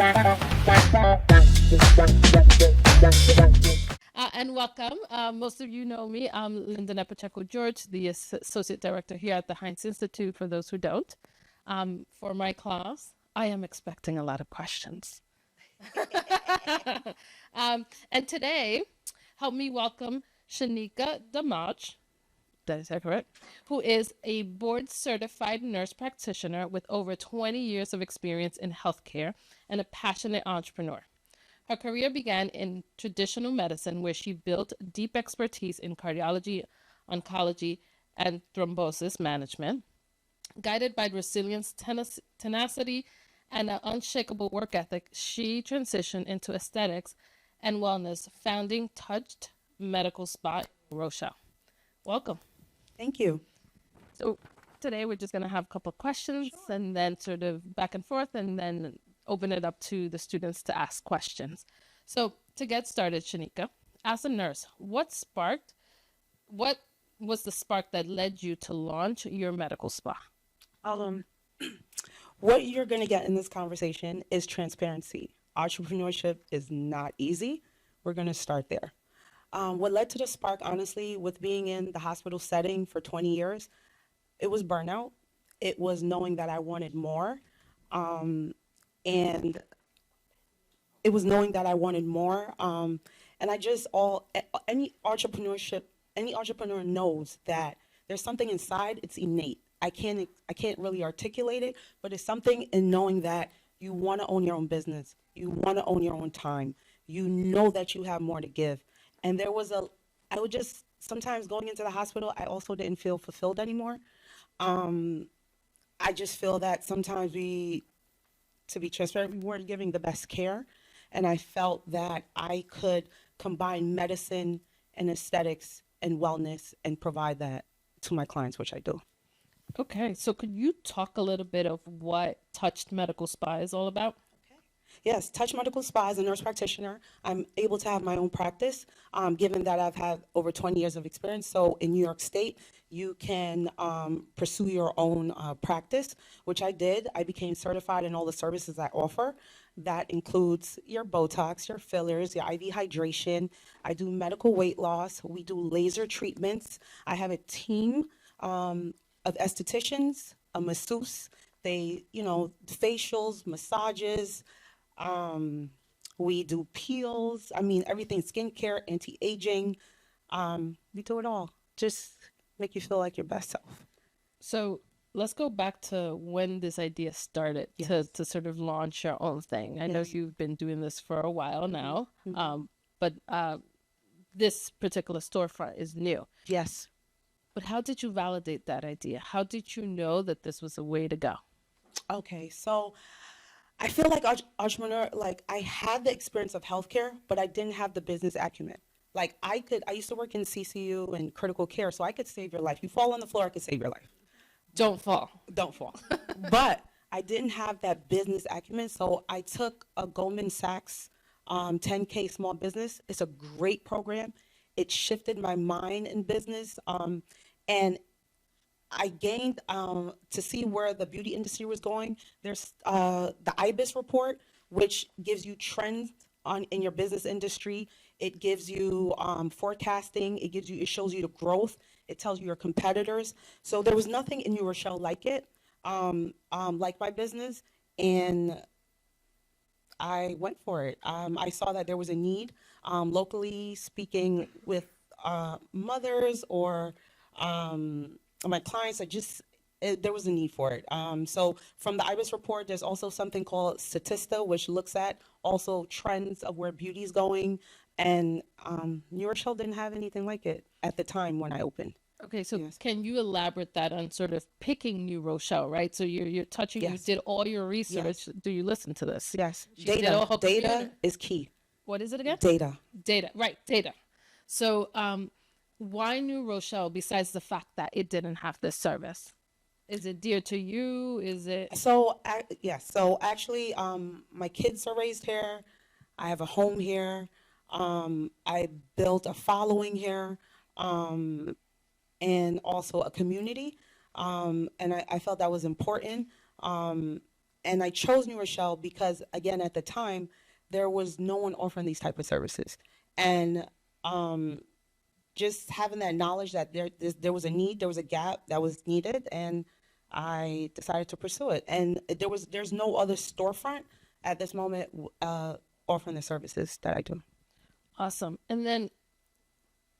And welcome. Most of you know me. I'm Linda Nepacheco George, the Associate Director here at the Heinz Institute, for those who don't. For my class, I am expecting a lot of questions. And today, help me welcome Sheneka Dalmage, is that correct? Who is a board certified nurse practitioner with over 20 years of experience in healthcare and a passionate entrepreneur. Her career began in traditional medicine, where she built deep expertise in cardiology, oncology, and thrombosis management. Guided by resilience, tenacity, and an unshakable work ethic, she transitioned into aesthetics and wellness, founding Touched Medical Spa in Rochelle. Welcome. Thank you. So today we're just going to have a couple of questions and then sort of back and forth, and then open it up to the students to ask questions. So to get started, Sheneka, as a nurse, what was the spark that led you to launch your medical spa? What you're going to get in this conversation is transparency. Entrepreneurship is not easy. We're going to start there. What led to the spark, honestly, with being in the hospital setting for 20 years, it was burnout. It was knowing that I wanted more. And it was knowing that I wanted more. And any entrepreneur knows that there's something inside, it's innate. I can't really articulate it, but it's something in knowing that you want to own your own business. You want to own your own time. You know that you have more to give. And I would just, sometimes going into the hospital, I also didn't feel fulfilled anymore. I just feel that sometimes to be transparent, we weren't giving the best care. And I felt that I could combine medicine and aesthetics and wellness and provide that to my clients, which I do. Okay, so could you talk a little bit of what Touched Medical Spa is all about? Yes, Touch Medical Spa as a nurse practitioner, I'm able to have my own practice, given that I've had over 20 years of experience. So in New York State, you can pursue your own practice, which I did. I became certified in all the services I offer. That includes your Botox, your fillers, your IV hydration. I do medical weight loss. We do laser treatments. I have a team of estheticians, a masseuse. They, facials, massages. We do peels. I mean, everything, skincare, anti-aging. We do it all. Just make you feel like your best self. So let's go back to when this idea started. Yes. to sort of launch your own thing. I know Yes. you've been doing this for a while now, Mhm. but this particular storefront is new. Yes. But how did you validate that idea? How did you know that this was a way to go? Okay, so I feel like entrepreneur, like I had the experience of healthcare, but I didn't have the business acumen. Like I used to work in CCU and critical care, so I could save your life. You fall on the floor, I could save your life. Don't fall. Don't fall. But I didn't have that business acumen, so I took a Goldman Sachs 10K small business. It's a great program. It shifted my mind in business, and I gained to see where the beauty industry was going. There's the IBIS report, which gives you trends in your business industry. It gives you forecasting. It shows you the growth. It tells you your competitors. So there was nothing in New Rochelle like it, like my business, and I went for it. I saw that there was a need, locally speaking, with mothers or my clients. There was a need for it. So from the IBIS report, there's also something called Statista, which looks at also trends of where beauty is going. And New Rochelle didn't have anything like it at the time when I opened. Okay, so Yes. can you elaborate that on sort of picking New Rochelle, right? So you're touching, you Yes. did all your research. Yes. Do you listen to this? Yes. She did all her Data computer. is key. What is it again? Data. Data, right, data. So why New Rochelle besides the fact that it didn't have this service? Is it dear to you? Is it? Yes. So actually, my kids are raised here. I have a home here. I built a following here, and also a community. And I felt that was important. And I chose New Rochelle because, again, at the time, there was no one offering these type of services. And just having that knowledge that there was a need, there was a gap that was needed, and I decided to pursue it. And there's no other storefront at this moment offering the services that I do. Awesome. And then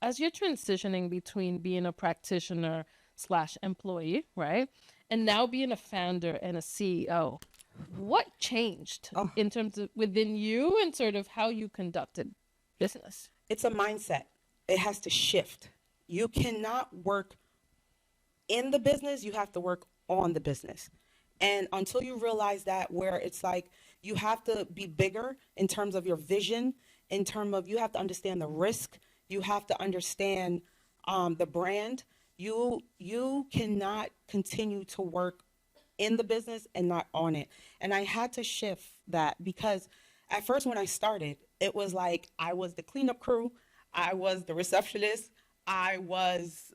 as you're transitioning between being a practitioner slash employee, right? And now being a founder and a CEO, what changed Oh, in terms of within you and sort of how you conducted business? it's a mindset. It has to shift. You cannot work in the business, you have to work on the business. And until you realize that, where it's like you have to be bigger in terms of your vision, in terms of you have to understand the risk, you have to understand the brand. You cannot continue to work in the business and not on it. And I had to shift that because at first when I started, it was like I was the cleanup crew, I was the receptionist, I was,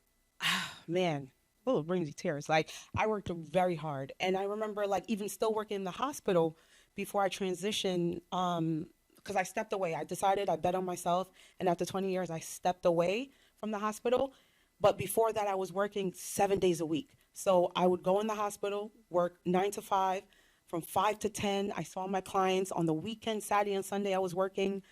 man, oh, it brings you tears. Like I worked very hard. And I remember like even still working in the hospital before I transitioned, because I stepped away. I decided I bet on myself. And after 20 years, I stepped away from the hospital. But before that, I was working 7 days a week. So I would go in the hospital, work 9 to 5. From 5 to 10, I saw my clients. On the weekend, Saturday and Sunday, I was working.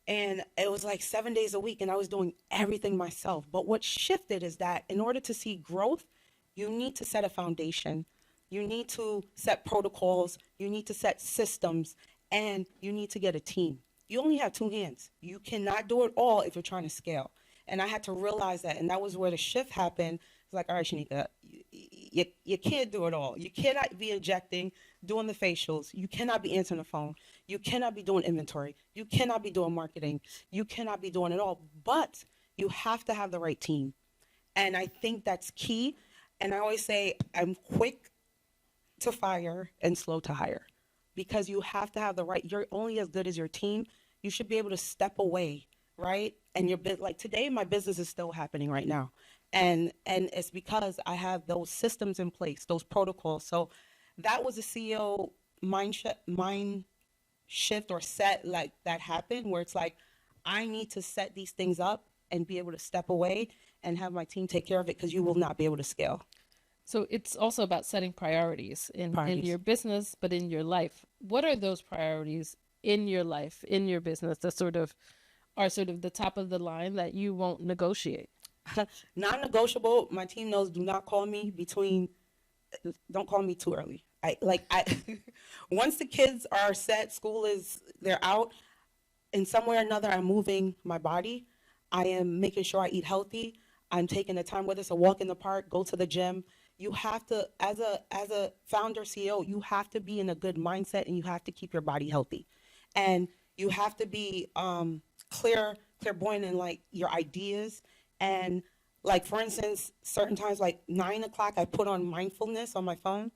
And it was like 7 days a week, and I was doing everything myself. But what shifted is that in order to see growth, you need to set a foundation. You need to set protocols. You need to set systems, and you need to get a team. You only have two hands. You cannot do it all if you're trying to scale. And I had to realize that, and that was where the shift happened. It's like, all right, Sheneka, you can't do it all. You cannot be injecting, doing the facials. You cannot be answering the phone. You cannot be doing inventory. You cannot be doing marketing. You cannot be doing it all. But you have to have the right team. And I think that's key. And I always say I'm quick to fire and slow to hire because you have to have the right, you're only as good as your team. You should be able to step away, right? And your bit like today, my business is still happening right now. And it's because I have those systems in place, those protocols. So that was a CEO mind shift or set like that happened where it's like, I need to set these things up and be able to step away and have my team take care of it because you will not be able to scale. So it's also about setting priorities in Priorities. your business, but in your life. What are those priorities in your life, in your business that sort of are sort of the top of the line that you won't negotiate? Non-negotiable. My team knows. Do not call me between. Don't call me too early. I once the kids are set, they're out. In some way or another, I'm moving my body. I am making sure I eat healthy. I'm taking the time, whether it's a walk in the park, go to the gym. You have to, as a founder CEO, you have to be in a good mindset and you have to keep your body healthy, and you have to be clairvoyant in like your ideas. And like for instance, certain times like 9 o'clock, I put on mindfulness on my phone.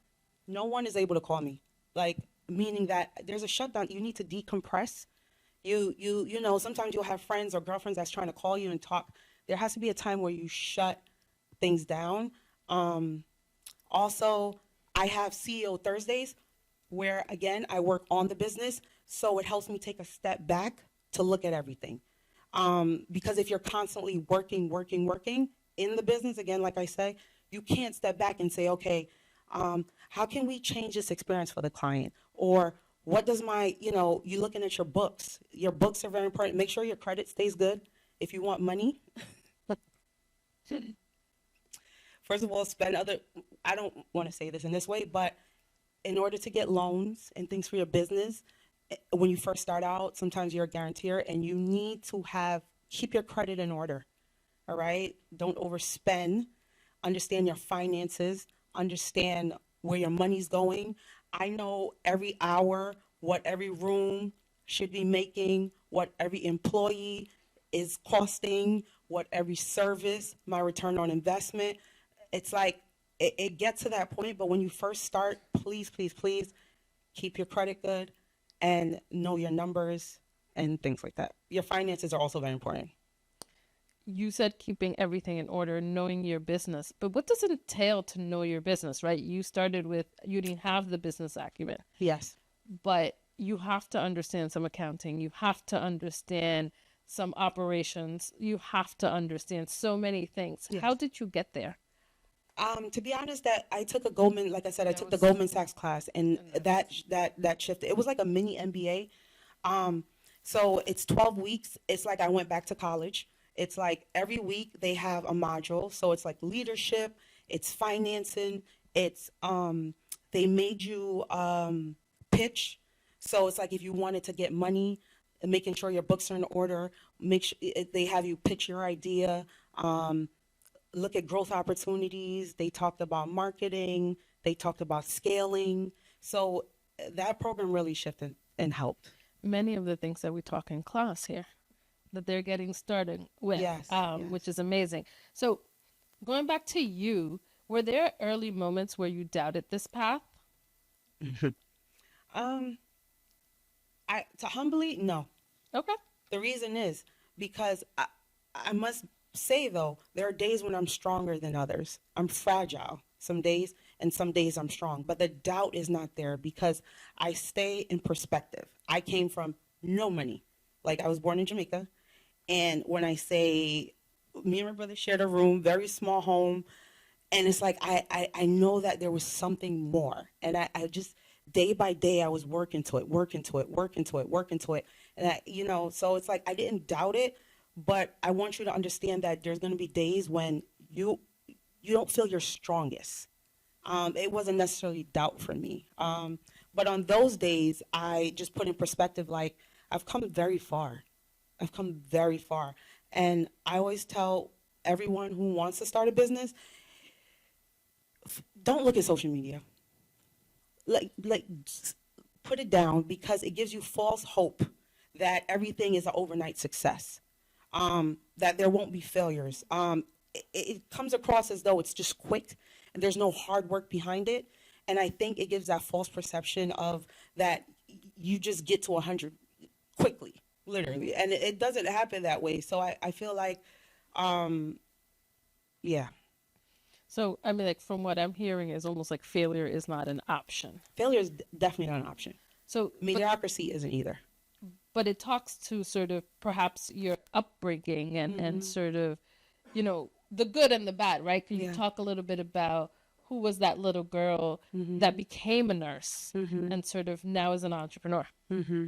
No one is able to call me. Like meaning that there's a shutdown. You need to decompress. You know, sometimes you'll have friends or girlfriends that's trying to call you and talk. There has to be a time where you shut things down. Also, I have CEO Thursdays where again I work on the business, so it helps me take a step back to look at everything. Because if you're constantly working in the business, again, like I say, you can't step back and say, okay, how can we change this experience for the client? Or what does you looking at your books. Your books are very important. Make sure your credit stays good. If you want money, first of all, I don't want to say this in this way, but in order to get loans and things for your business, when you first start out, sometimes you're a guarantor and you need to keep your credit in order. All right. Don't overspend. Understand your finances. Understand where your money's going. I know every hour what every room should be making, what every employee is costing, what every service, my return on investment. It's like it gets to that point. But when you first start, please, please, please keep your credit good and know your numbers and things like that. Your finances are also very important. you said keeping everything in order, knowing your business, but what does it entail to know your business, right? You started with, you didn't have the business acumen, Yes. but you have to understand some accounting. You have to understand some operations. You have to understand so many things. How Yes. did you get there? To be honest, that I took a Goldman, like I said, I Yeah, it took the was Goldman Sachs class, and a nurse. that shifted. It was like a mini MBA. Um, so it's 12 weeks. It's like I went back to college. It's like every week they have a module. So it's like leadership, it's financing, it's they made you pitch. So it's like if you wanted to get money, making sure your books are in order, make sure they have you pitch your idea. Um, Look at growth opportunities. They talked about marketing. They talked about scaling. So that program really shifted and helped. Many of the things that we talk in class here that they're getting started with, Yes, which yes. is amazing. So going back to you, were there early moments where you doubted this path? Um, I to humbly no. Okay. The reason is because I must say though, there are days when I'm stronger than others. I'm fragile some days, and some days I'm strong. But the doubt is not there because I stay in perspective. I came from no money. Like I was born in Jamaica. And when I say me and my brother shared a room, very small home, and it's like I know that there was something more. And I just day by day I was working to it, working to it, working to it, working to it. And so it's like I didn't doubt it, but I want you to understand that there's gonna be days when you don't feel your strongest. It wasn't necessarily doubt for me. But on those days, I just put in perspective, like, I've come very far. I've come very far. And I always tell everyone who wants to start a business, don't look at social media. Just put it down because it gives you false hope that everything is an overnight success, that there won't be failures. It comes across as though it's just quick and there's no hard work behind it. And I think it gives that false perception of that you just get to 100 quickly, literally. And it doesn't happen that way. So I feel like, um, yeah, So, I mean, like from what I'm hearing is almost like failure is not an option. failure is definitely not an option. So, Mediocrity isn't either. but it talks to sort of perhaps your upbringing and Hmm. sort of, the good and the bad, right? Can you Yeah. talk a little bit about who was that little girl Hmm. that became a nurse Hmm. and sort of now is an entrepreneur? Hmm.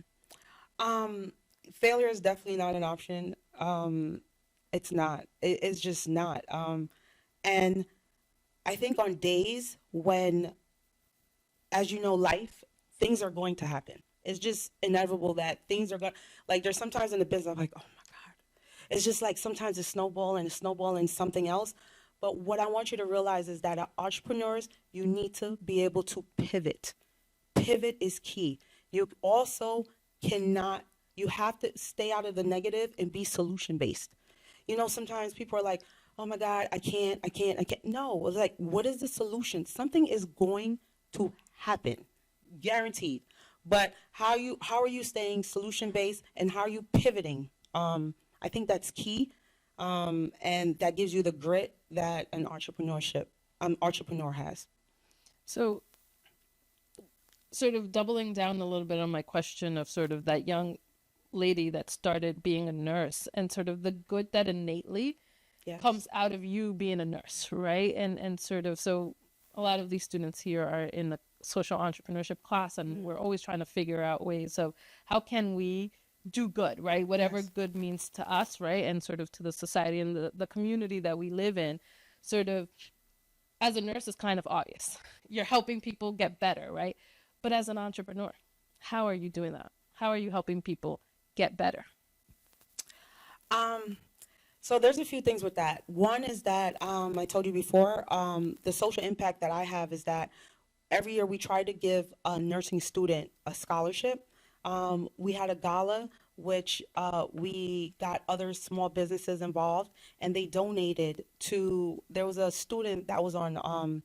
Um, Failure is definitely not an option. It's not. It's just not. And I think on days when, as you know, life, things are going to happen. It's just inevitable that things are going, like there's sometimes in the business, I'm like, oh my God. It's just like sometimes it's snowball and something else. But what I want you to realize is that entrepreneurs, you need to be able to pivot. Pivot is key. You also cannot, you have to stay out of the negative and be solution based. Sometimes people are like, oh my God, I can't. No, it's like, what is the solution? Something is going to happen, guaranteed. But how are you staying solution based and how are you pivoting? I think that's key. And that gives you the grit that an entrepreneur has. So, sort of doubling down a little bit on my question of sort of that young lady that started being a nurse and sort of the good that innately Yes. comes out of you being a nurse, right? And sort of so a lot of these students here are in the social entrepreneurship class and Mm. we're always trying to figure out ways of how can we do good, right? Whatever Yes. good means to us, right? And sort of to the society and the community that we live in, sort of as a nurse is kind of obvious. You're helping people get better, right? But as an entrepreneur, how are you doing that? How are you helping people get better? Um, so there's a few things with that. One is that I told you before, the social impact that I have is that every year we try to give a nursing student a scholarship. We had a gala which we got other small businesses involved, and they donated to. There was a student that was on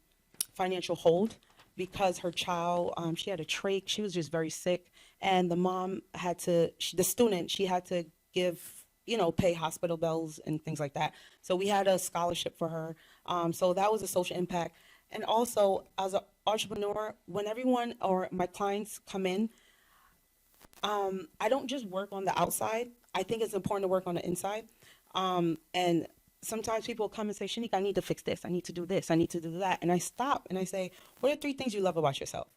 financial hold because her child, she had a trach. She was just very sick, and the mom had to. The student, she had to give pay hospital bills and things like that. So we had a scholarship for her. So that was a social impact. And also, as an entrepreneur, when everyone or my clients come in, I don't just work on the outside. I think it's important to work on the inside. And sometimes people come and say, Shanika, I need to fix this. I need to do this. I need to do that. And I stop and I say, what are 3 things you love about yourself?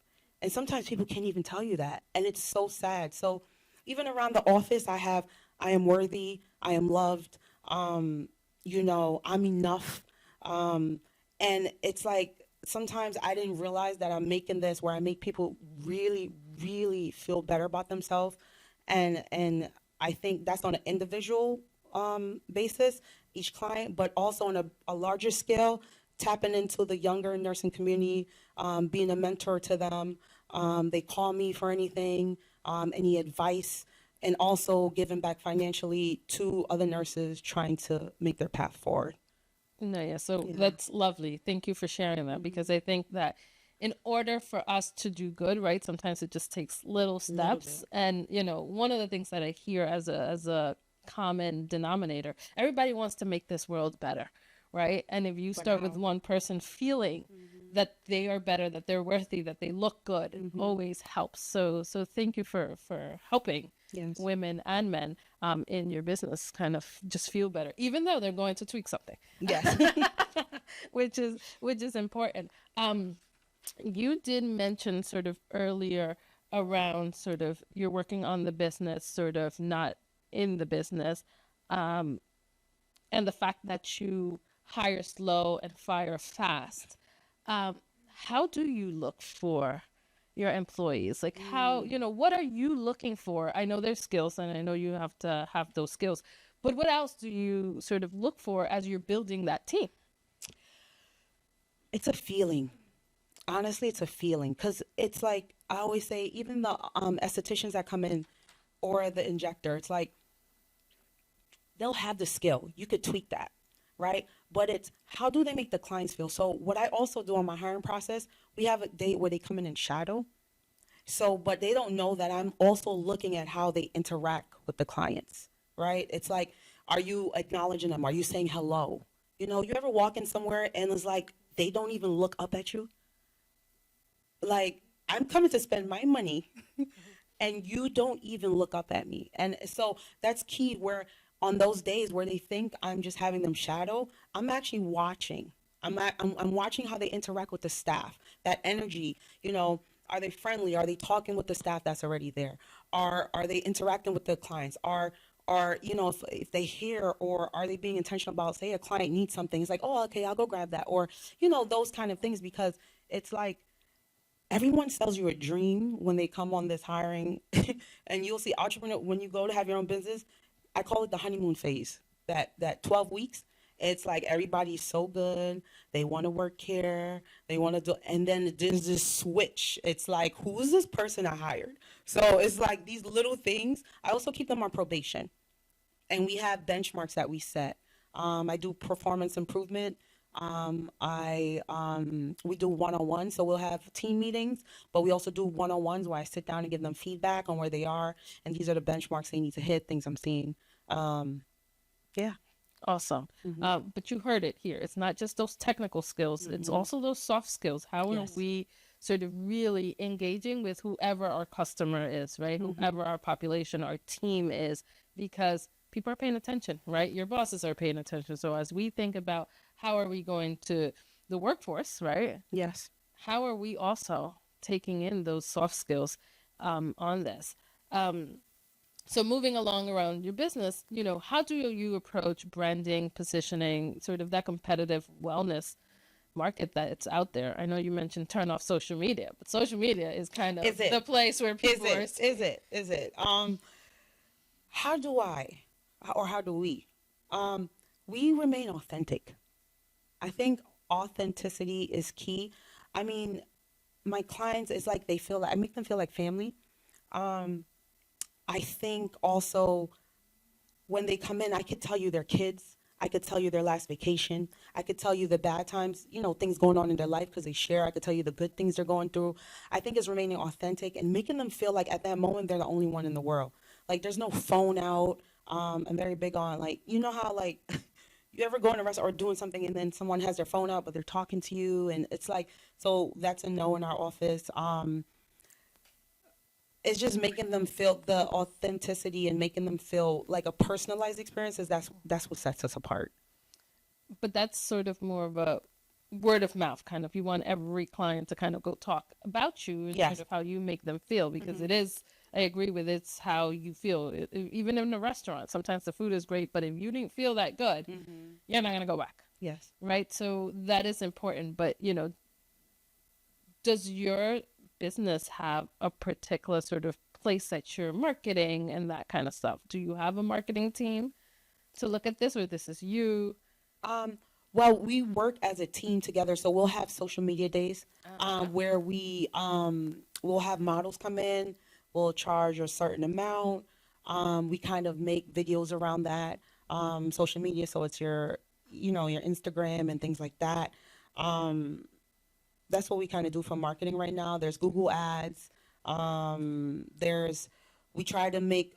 And sometimes people can't even tell you that. And it's so sad. So even around the office, I am worthy. I am loved. I'm enough. And it's like, sometimes I didn't realize that I'm making this where I make people really, really feel better about themselves. And I think that's on an individual basis, each client, but also on a larger scale, tapping into the younger nursing community, being a mentor to them. They call me for anything, any advice, and also giving back financially to other nurses trying to make their path forward. No, yeah. So Yeah. that's lovely. Thank you for sharing that, because I think that in order for us to do good, right, sometimes it just takes little steps. And, one of the things that I hear as a common denominator, everybody wants to make this world better, right? And if you start with how? one person feeling that they are better, that they're worthy, that they look good, it always helps. So thank you for helping Yes. women and men in your business kind of just feel better, even though they're going to tweak something, Yes. which is important. You did mention sort of earlier around sort of you're working on the business, sort of not in the business, and the fact that you hire slow and fire fast. Um, how do you look for your employees? Like how, what are you looking for? I know there's skills and I know you have to have those skills, but what else do you sort of look for as you're building that team? It's a feeling. Honestly, it's a feeling because it's like I always say, even the estheticians that come in or the injector, it's like they'll have the skill. You could tweak that, right? But it's how do they make the clients feel? So what I also do on my hiring process, we have a day where they come in and shadow. So, but they don't know that I'm also looking at how they interact with the clients, right? It's like, are you acknowledging them? Are you saying hello? You ever walk in somewhere and it's like they don't even look up at you? Like, I'm coming to spend my money and you don't even look up at me. And so that's key where on those days where they think I'm just having them shadow, I'm actually watching. I'm watching how they interact with the staff, that energy, are they friendly? Are they talking with the staff that's already there? Are they interacting with the clients? If they hear, or are they being intentional about, say a client needs something, it's like, oh, okay, I'll go grab that. Or, those kind of things, because it's like, everyone sells you a dream when they come on this hiring. And you'll see entrepreneur when you go to have your own business. I call it the honeymoon phase. That 12 weeks, it's like everybody's so good, they want to work here, they want to do, and then there's this switch. It's like, who is this person I hired? So it's like these little things. I also keep them on probation, and we have benchmarks that we set. I do performance improvement. We do one-on-one, so we'll have team meetings, but we also do one-on-ones where I sit down and give them feedback on where they are, and these are the benchmarks they need to hit, things I'm seeing. Yeah. Awesome. But you heard it here. It's not just those technical skills, it's also those soft skills. How are Yes. we sort of really engaging with whoever our customer is, right? Whoever our population, our team is, because people are paying attention, right? Your bosses are paying attention. So as we think about how are we going to the workforce, right? Yes. How are we also taking in those soft skills on this? So moving along around your business, how do you approach branding, positioning, sort of that competitive wellness market that it's out there? I know you mentioned turn off social media, but social media is kind of Is it? the place where Is people are. it? Is it? How do I, or how do we? We remain authentic. I think authenticity is key. I mean, my clients, it's like they feel like I make them feel like family. Um, I think also when they come in, I could tell you their kids. I could tell you their last vacation. I could tell you the bad times, things going on in their life because they share. I could tell you the good things they're going through. I think it's remaining authentic and making them feel like at that moment they're the only one in the world. Like there's no phone out. I'm very big on, like, you know how, like, you ever go in a restaurant or doing something and then someone has their phone up, but they're talking to you, and it's like, so that's a no in our office. It's just making them feel the authenticity and making them feel like a personalized experience. That's what sets us apart. But that's sort of more of a word of mouth kind of. You want every client to kind of go talk about you and sort Yes. of how you make them feel, because it is, I agree with, it's how you feel. Even in a restaurant, sometimes the food is great, but if you didn't feel that good, you're not going to go back. Yes. Right? So that is important. But, does your business have a particular sort of place that you're marketing and that kind of stuff? Do you have a marketing team to look at this, or this is you? Um, well, we work as a team together, so we'll have social media days, where we'll have models come in, we'll charge a certain amount. We kind of make videos around that, social media, so it's your Instagram and things like that. Um, that's what we kind of do for marketing right now. There's Google ads. There's We try to make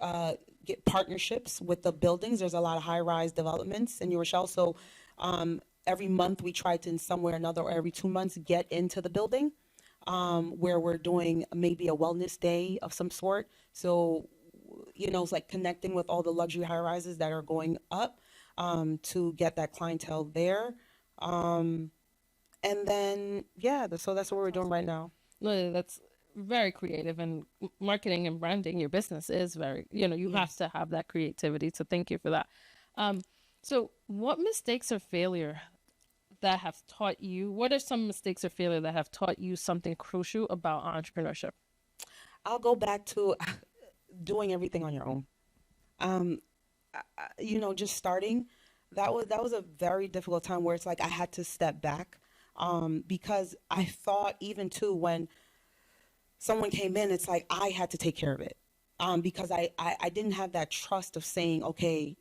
get partnerships with the buildings. There's a lot of high-rise developments in New Rochelle, so every month we try to, in some way or another, or every 2 months, get into the building, where we're doing maybe a wellness day of some sort. So, it's like connecting with all the luxury high-rises that are going up, to get that clientele there. Um, and then, yeah, so that's what we're doing right now. Literally, that's very creative, and marketing and branding your business is very, you have Yes. to have that creativity. So thank you for that. Um, so what mistakes or failure that have taught you, what are some mistakes or failure that have taught you something crucial about entrepreneurship? I'll go back to doing everything on your own. Um, just starting. That was a very difficult time where it's like I had to step back, because I thought, even too, when someone came in, it's like I had to take care of it, because I didn't have that trust of saying, okay,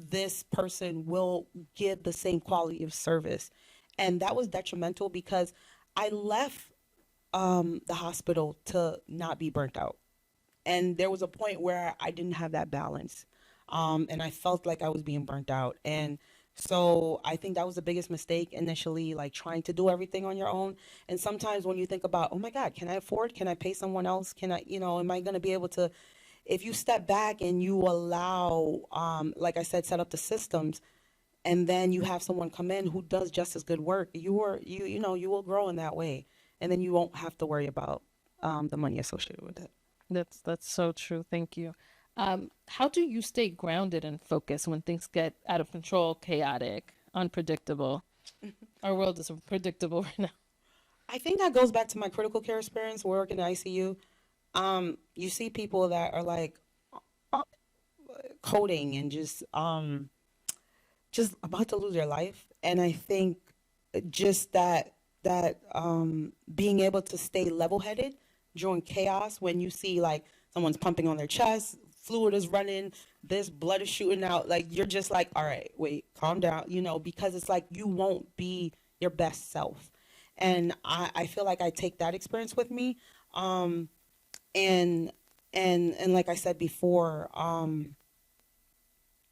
this person will give the same quality of service. And that was detrimental because I left the hospital to not be burnt out. And there was a point where I didn't have that balance. And I felt like I was being burnt out. And so I think that was the biggest mistake initially, like trying to do everything on your own. And sometimes when you think about, oh my God, can I afford? Can I pay someone else? Can I, am I going to be able to? If you step back and you allow, like I said, set up the systems, and then you have someone come in who does just as good work, you will grow in that way, and then you won't have to worry about the money associated with it. That's so true. Thank you. How do you stay grounded and focused when things get out of control, chaotic, unpredictable? Our world is unpredictable right now. I think that goes back to my critical care experience, working in ICU. You see people that are like coding and just about to lose their life, and I think just that being able to stay level-headed during chaos, when you see like someone's pumping on their chest, fluid is running, this blood is shooting out, like you're just like, all right, wait, calm down, because it's like you won't be your best self. And I feel like I take that experience with me. And and like I said before,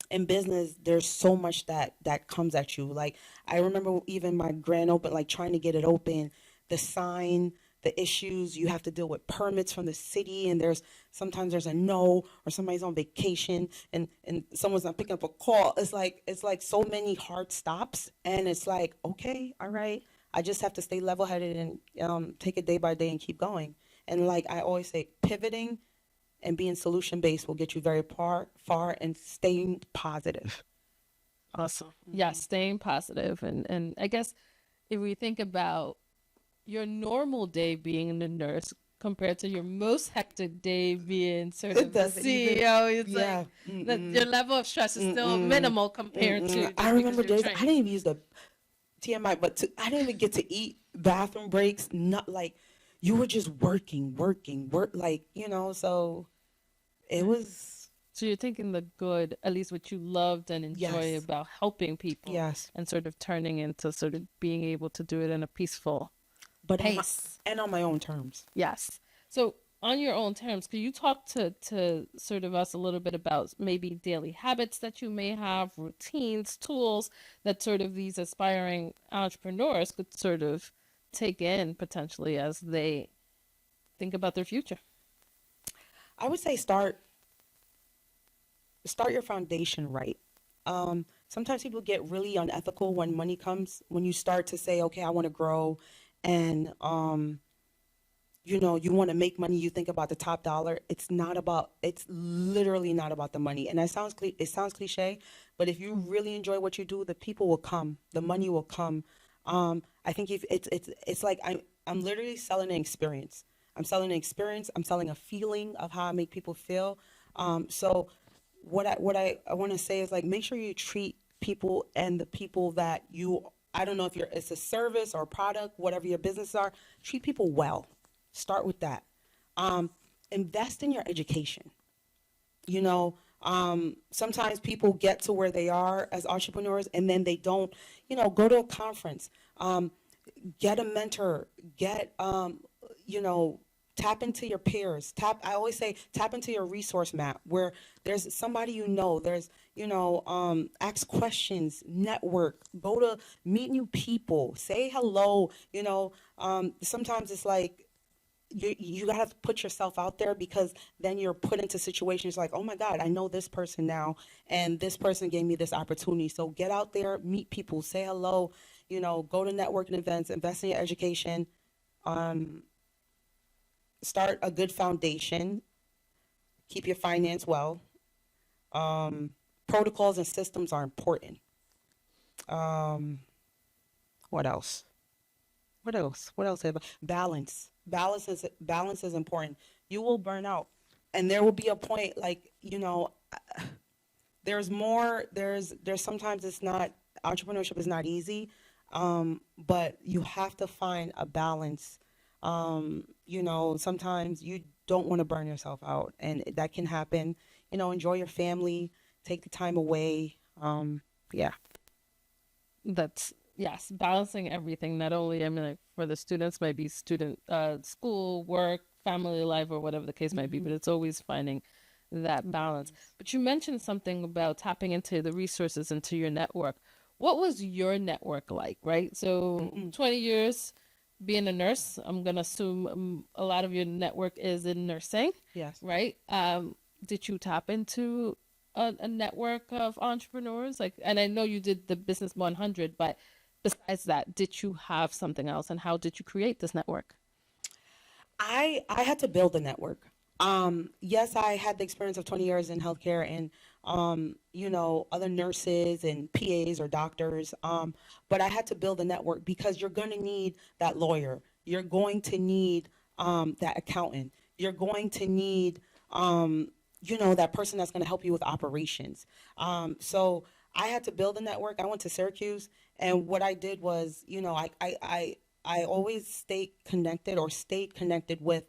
in business, there's so much that comes at you. Like I remember even my grand open, like trying to get it open, the sign, the issues you have to deal with, permits from the city, and sometimes there's a no, or somebody's on vacation, and someone's not picking up a call. It's like so many hard stops, and it's like, okay, all right, I just have to stay level headed and take it day by day and keep going. And like I always say, pivoting and being solution based will get you very far, and staying positive. Awesome. Yeah, staying positive. And I guess if we think about your normal day being a nurse compared to your most hectic day being sort It of the doesn't even, CEO, it's yeah. like your level of stress is still minimal compared to I just because remember you're days I didn't trained. even use the TMI, but I didn't even get to eat bathroom breaks. Not like you were just working, work, like so it was. So you're taking the good, at least what you loved and enjoy Yes, about helping people, yes, and sort of turning into sort of being able to do it in a peaceful but pace. on my own terms. Yes. So on your own terms, could you talk to sort of us a little bit about maybe daily habits that you may have, routines, tools that sort of these aspiring entrepreneurs could sort of take in potentially as they think about their future? I would say start your foundation right. Sometimes people get really unethical when money comes. When you start to say, okay, I want to grow, and you want to make money. You think about the top dollar. It's literally not about the money. And it sounds cliche, but if you really enjoy what you do, the people will come, the money will come. I think if it's like I'm literally selling an experience. I'm selling an experience. I'm selling a feeling of how I make people feel. So what I want to say is, like, make sure you treat people, and the people that I don't know if it's a service or a product, whatever your business are, treat people well. Start with that. Invest in your education. Sometimes people get to where they are as entrepreneurs and then they don't, go to a conference, get a mentor, tap into your peers. I always say, tap into your resource map where there's somebody, ask questions, network, go to meet new people, say hello. Sometimes it's like, you gotta put yourself out there, because then you're put into situations like, oh my God, I know this person now, and this person gave me this opportunity. So get out there, meet people, say hello, go to networking events, invest in your education, start a good foundation, keep your finance well. Protocols and systems are important. What else? What else? What else? Balance. Balance is important. You will burn out, and there will be a point, like, there's more. There's sometimes it's not, entrepreneurship is not easy, but you have to find a balance. Sometimes you don't want to burn yourself out, and that can happen. Enjoy your family, take the time away. Yeah. That's yes, balancing everything. Not only, I mean, like for the students, maybe student, school, work, family life, or whatever the case might be, but it's always finding that balance. But you mentioned something about tapping into the resources, into your network. What was your network like, right? So 20 years being a nurse, I'm gonna assume a lot of your network is in nursing, Yes. right? Did you tap into a network of entrepreneurs? Like, and I know you did the Business 100, but besides that, did you have something else, and how did you create this network? I had to build a network. Yes, I had the experience of 20 years in healthcare, and other nurses and PAs or doctors. But I had to build a network, because you're going to need that lawyer. You're going to need that accountant. You're going to need that person that's going to help you with operations. So I had to build a network. I went to Syracuse, and what I did was, I always stayed connected with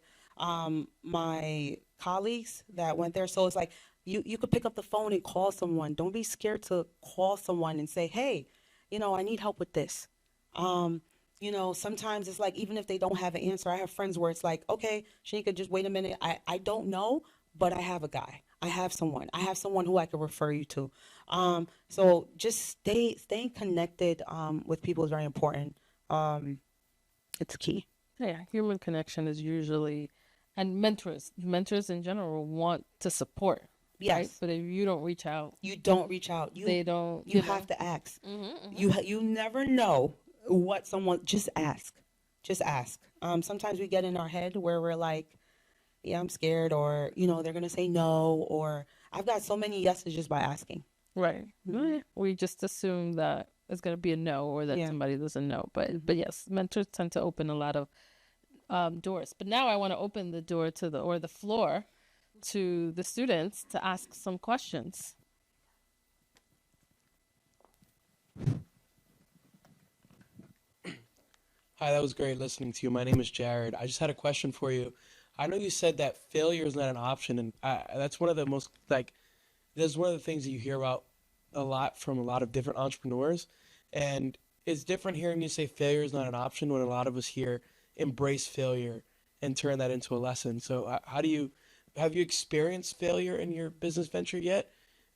my colleagues that went there. So it's like, you could pick up the phone and call someone. Don't be scared to call someone and say, hey, I need help with this. Sometimes it's like, even if they don't have an answer, I have friends where it's like, okay, Sheneka, just wait a minute. I don't know, but I have a guy. I have someone who I could refer you to. So just staying connected with people is very important. It's key. Yeah, human connection is usually, and mentors in general want to support, right? Yes. But if you don't reach out, You don't reach out. they don't, You have to ask. You never know what someone. Just ask. Just ask. Sometimes we get in our head where we're like, yeah, I'm scared, or they're gonna say no, or I've got so many yeses just by asking. right. We just assume that it's going to be a no, or that Yeah. somebody doesn't know. But yes, mentors tend to open a lot of doors. But now I want to open the door to the floor to the students to ask some questions. Hi, that was great listening to you. My name is Jared. I just had a question for you. I know you said that failure is not an option, and that's one of the most, like, that's one of the things that you hear about a lot from a lot of different entrepreneurs. And it's different hearing you say failure is not an option when a lot of us here embrace failure and turn that into a lesson. So have you experienced failure in your business venture yet?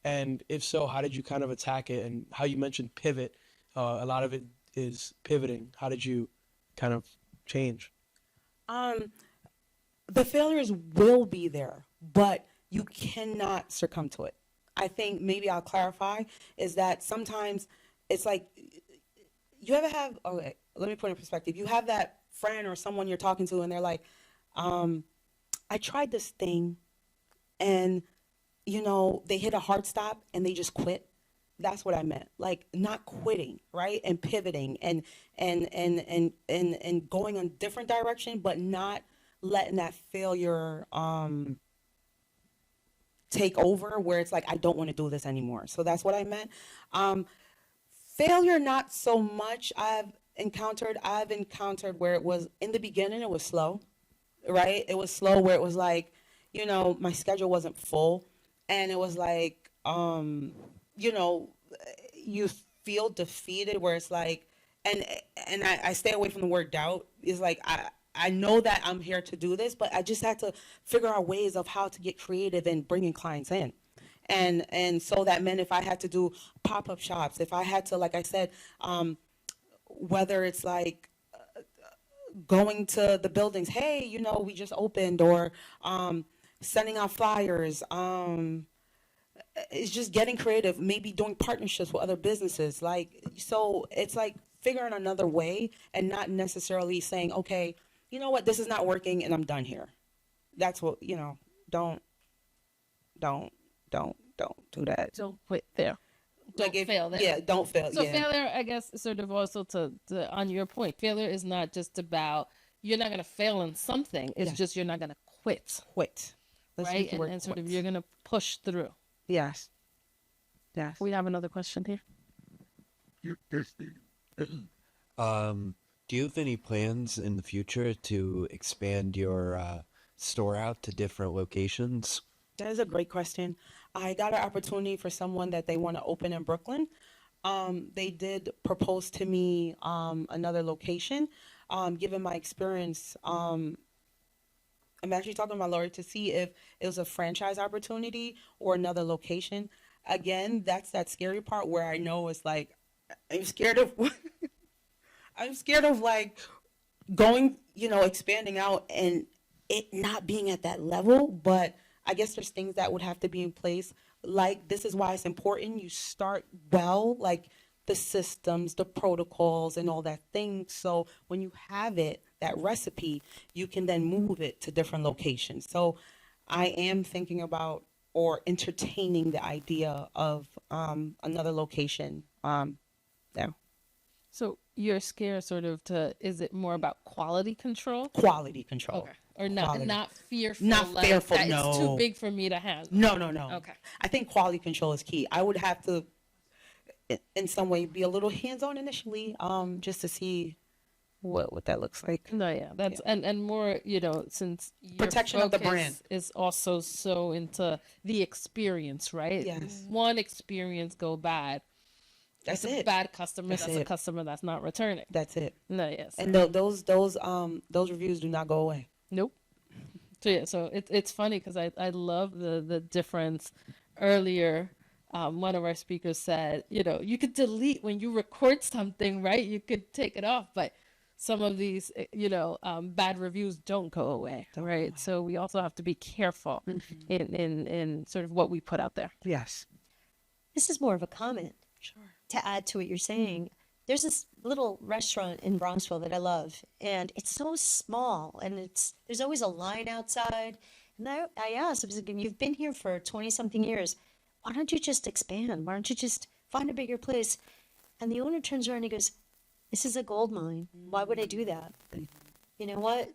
And if so, how did you kind of attack it? And how you mentioned pivot, a lot of it is pivoting. How did you kind of change? Um, the failures will be there, but you cannot succumb to it. I think maybe I'll clarify is that sometimes it's like you ever have, okay, let me put it in perspective. You have that friend or someone you're talking to and they're like, I tried this thing and, they hit a hard stop and they just quit. That's what I meant. Like not quitting, right? And pivoting and going in different direction, but not letting that failure take over where it's like I don't want to do this anymore. So that's what I meant. Failure, not so much. I've encountered where it was in the beginning, it was slow, right? It was slow where it was like, my schedule wasn't full. And it was like, you feel defeated where it's like, and I stay away from the word doubt. It's like, I know that I'm here to do this, but I just had to figure out ways of how to get creative and bringing clients in. And so that meant if I had to do pop-up shops, if I had to, like I said, whether it's like going to the buildings, hey, we just opened, or sending out flyers, it's just getting creative, maybe doing partnerships with other businesses. Like, so it's like figuring another way and not necessarily saying, okay, you know what, this is not working and I'm done here. That's what, don't do that. Don't quit there. Don't fail there. Yeah, don't fail. So yeah. failure, I guess, sort of also to on your point, failure is not just about you're not going to fail in something. It's just you're not going to quit. Quit. Let's right? use the word And sort of quit. you're going to push through. Yes. Yes. We have another question here. Do you have any plans in the future to expand your store out to different locations? That is a great question. I got an opportunity for someone that they want to open in Brooklyn. They did propose to me another location. Given my experience, I'm actually talking to my lawyer to see if it was a franchise opportunity or another location. Again, that's that scary part where I know it's like I'm scared of I'm scared of like going, expanding out and it not being at that level, but I guess there's things that would have to be in place. Like, this is why it's important you start well, like the systems, the protocols, and all that thing. So when you have it, that recipe, you can then move it to different locations. So I am thinking about or entertaining the idea of another location there. So you're scared sort of is it more about quality control? Quality control. Okay. Or not Quality. not fearful. Not like fearful, that no. It's too big for me to handle. No. Okay. I think quality control is key. I would have to, in some way, be a little hands-on initially, just to see what that looks like. No, yeah, that's and more, since your Protection of the focus brand. is also so into the experience, right? Yes. One experience go bad. That's a it. bad customer. That's That's a it. customer that's not returning. That's it. No, yes. And those reviews do not go away. Nope. So yeah, so it's funny because I love the difference. Earlier, one of our speakers said, you could delete when you record something, right? You could take it off, but some of these, bad reviews don't go away, right? So we also have to be careful in sort of what we put out there. Yes. This is more of a comment. Sure. To add to what you're saying. There's this little restaurant in Bronxville that I love, and it's so small, and there's always a line outside. And I asked, I was like, you've been here for 20-something years. Why don't you just expand? Why don't you just find a bigger place? And the owner turns around and he goes, this is a gold mine. Why would I do that? You know what?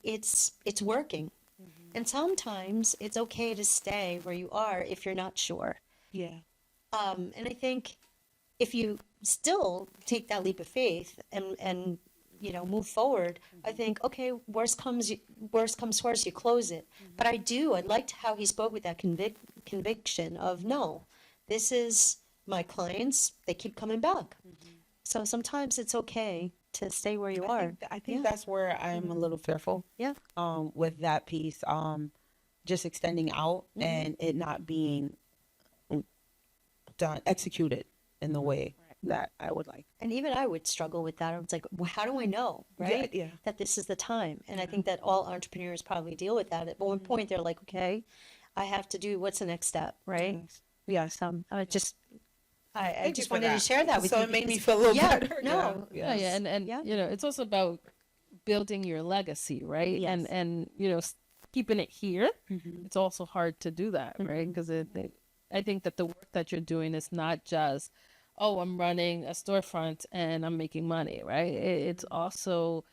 It's working. And sometimes it's okay to stay where you are if you're not sure. Yeah. And I think if you still take that leap of faith and move forward, I think, okay, worst comes worst, you close it. But I liked how he spoke with that conviction of, no, this is my clients, they keep coming back. So sometimes it's okay to stay where you I are. think, I think Yeah. that's where I'm a little fearful. Yeah. With that piece, just extending out and it not being done, executed in the way that I would like. And even I would struggle with that. I was like, well, how do I know, right? Yeah. That this is the time. And I think that all entrepreneurs probably deal with that. At one point, they're like, okay, I have to do what's the next step, right? Yes. I just, I Thank you just for wanted to that. share that with So you. it made me because- feel a little yeah, better. No, Yeah, yeah, and Yeah. you know, it's also about building your legacy, right? Yes. And you know, keeping it here. Mm-hmm. It's also hard to do that, right? Because I think that the work that you're doing is not just, oh, I'm running a storefront and I'm making money, right? It's also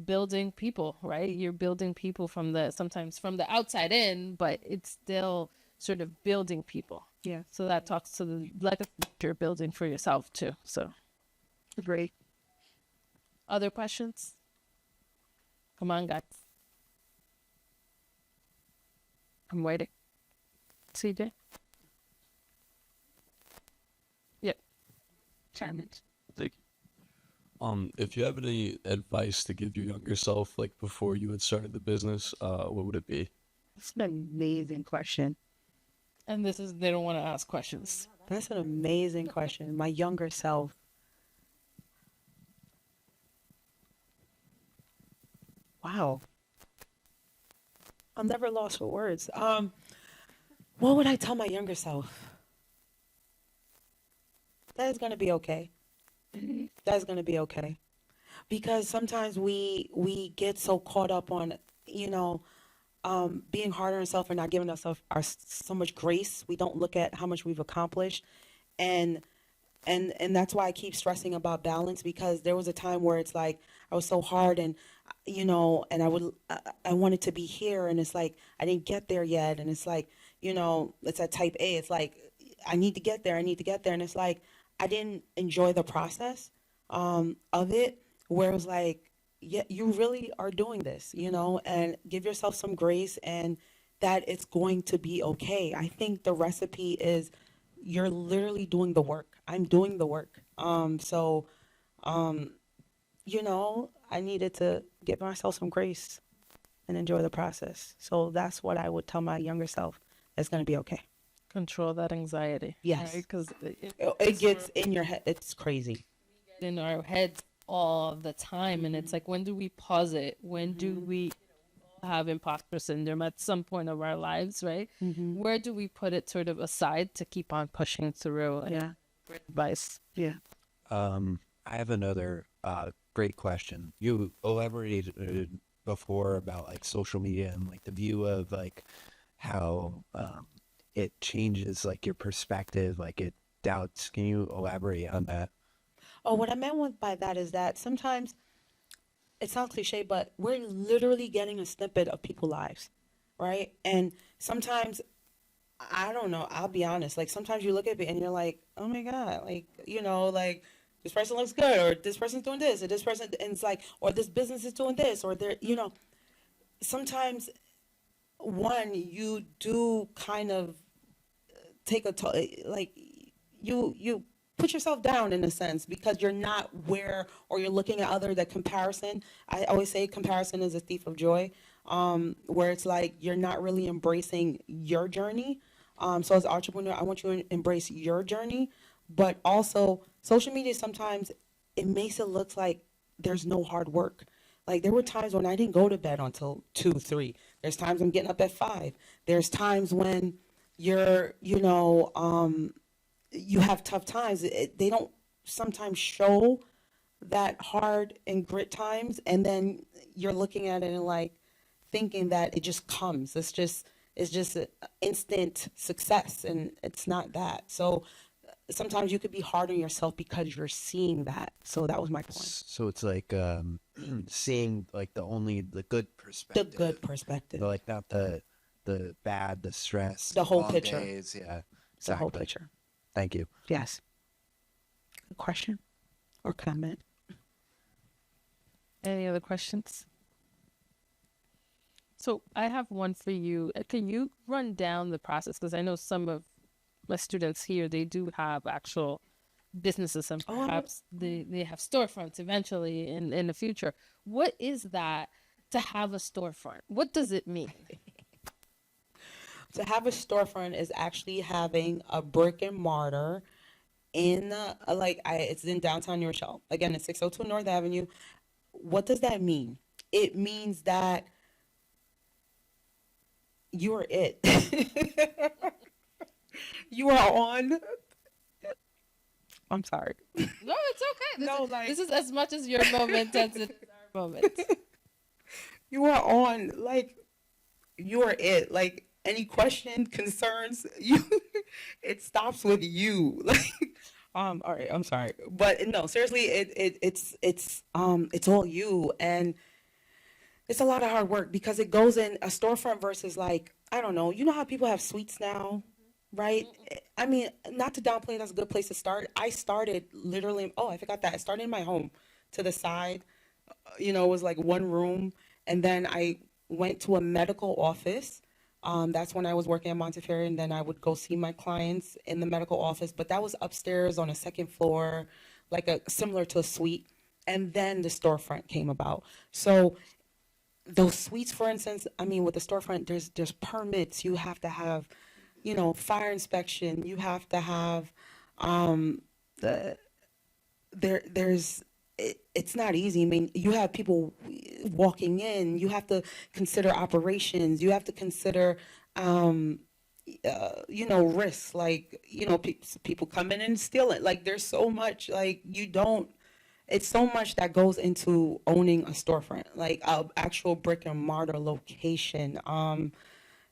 building people, right? You're building people sometimes from the outside in, but it's still sort of building people. Yeah. So that talks to the legacy you're building for yourself too. So great. Other questions? Come on, guys. I'm waiting. CJ? Yep. Thank you. If you have any advice to give your younger self, like before you had started the business, what would it be? That's an amazing question. And they don't want to ask questions. That's an amazing question. My younger self. Wow. I'm never lost for words. What would I tell my younger self? That is going to be okay. That's going to be okay. Because sometimes we get so caught up on, being hard on ourselves and not giving ourselves so much grace. We don't look at how much we've accomplished. And that's why I keep stressing about balance, because there was a time where it's like I was so hard and and I wanted to be here, and it's like I didn't get there yet, and it's like it's at type A. It's like I need to get there, and it's like I didn't enjoy the process of it, where it was like, yeah, you really are doing this, and give yourself some grace, and that it's going to be okay. I think the recipe is you're literally doing the work. I'm doing the work. I needed to give myself some grace and enjoy the process. So that's what I would tell my younger self. It's going to be okay. Control that anxiety. Yes. Because It gets in your head. It's crazy. in our heads all the time. And it's like, when do we pause it? When do we have imposter syndrome at some point of our lives, right? Where do we put it sort of aside to keep on pushing through? Yeah. Great advice. Yeah. I have another great question. You elaborated before about like social media and like the view of like how it changes like your perspective, like it doubts. Can you elaborate on that? Oh, what I meant by that is that sometimes it sounds cliche, but we're literally getting a snippet of people's lives, right? And sometimes, I don't know, I'll be honest, like sometimes you look at it and you're like, oh my God, like, like this person looks good, or this person's doing this, or this person, and it's like, or this business is doing this, or they're, sometimes you do kind of take like you put yourself down in a sense, because you're not where, or you're looking at that comparison. I always say comparison is a thief of joy, where it's like you're not really embracing your journey. So as an entrepreneur, I want you to embrace your journey, but also social media, sometimes it makes it look like there's no hard work. Like there were times when I didn't go to bed until 2, 3. There's times I'm getting up at 5. There's times when you're, you have tough times. They don't sometimes show that hard and grit times, and then you're looking at it and like thinking that it just comes. It's just an instant success, and it's not that. So sometimes you could be hard on yourself because you're seeing that. So that was my point. So it's like seeing like the good The perspective. good perspective, Like not the bad, the stress, The whole long picture. days. Yeah, the whole exactly. picture. Thank you. Yes. A question or comment? Any other questions? So I have one for you. Can you run down the process? Because I know some of my students here, they do have actual businesses and Oh, perhaps they have storefronts eventually in the future. What is that to have a storefront? What does it mean? to have a storefront is actually having a brick and mortar in it's in downtown New Rochelle. Again, it's 602 North Avenue. What does that mean? It means that you are it. You are on. I'm sorry. No, it's okay. No, like- This is as much as your moment as it is our moment. You are on. Like, you are it. Like, any question, concerns, you. It stops with you. Like, all right. I'm sorry, but no, seriously, it's all you, and it's a lot of hard work because it goes in a storefront versus, like, I don't know. You know how people have suites now, right? I mean, not to downplay, that's a good place to start. I started literally, oh, I forgot that. I started in my home to the side. It was like one room. And then I went to a medical office. That's when I was working at Montefiore, and then I would go see my clients in the medical office. But that was upstairs on a second floor, similar to a suite. And then the storefront came about. So those suites, for instance, I mean, with the storefront, there's permits. You have to have, fire inspection. You have to have it's not easy. I mean, you have people walking in. You have to consider operations. You have to consider, risks. Like, people come in and steal it. Like, there's so much. Like, it's so much that goes into owning a storefront, like an actual brick and mortar location.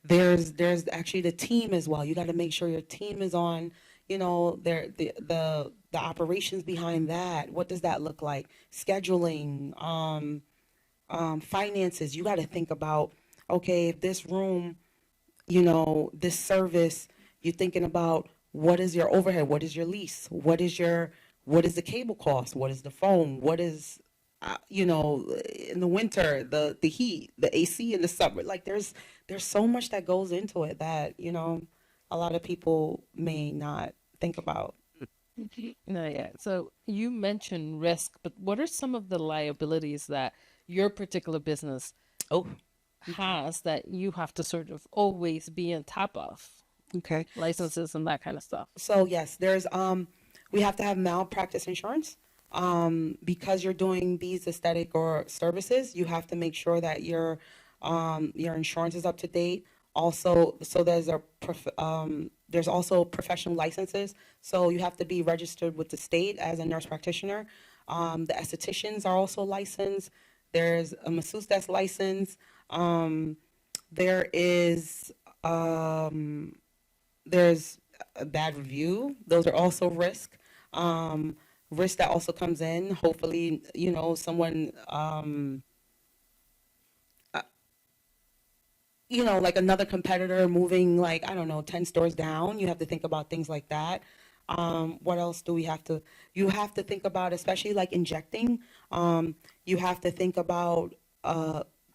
There's actually the team as well. You got to make sure your team is on. The operations behind that. What does that look like? Scheduling, finances. You got to think about, okay, if this room, this service, you're thinking about what is your overhead? What is your lease? What is the cable cost? What is the phone? What is, in the winter, the heat, the AC in the summer? Like, there's so much that goes into it that, a lot of people may not think about. No, yeah. So you mentioned risk, but what are some of the liabilities that your particular business has that you have to sort of always be on top of? Okay. Licenses and that kind of stuff. So yes, there's we have to have malpractice insurance. Because you're doing these aesthetic or services, you have to make sure that your insurance is up to date. Also, so there's also professional licenses. So you have to be registered with the state as a nurse practitioner. The estheticians are also licensed. There's a masseuse that's licensed. There's a bad review. Those are also risk. Risk that also comes in. Hopefully, someone, like another competitor moving, like, I don't know, 10 stores down. You have to think about things like that. What else do we have to? You have to think about, especially like injecting. You have to think about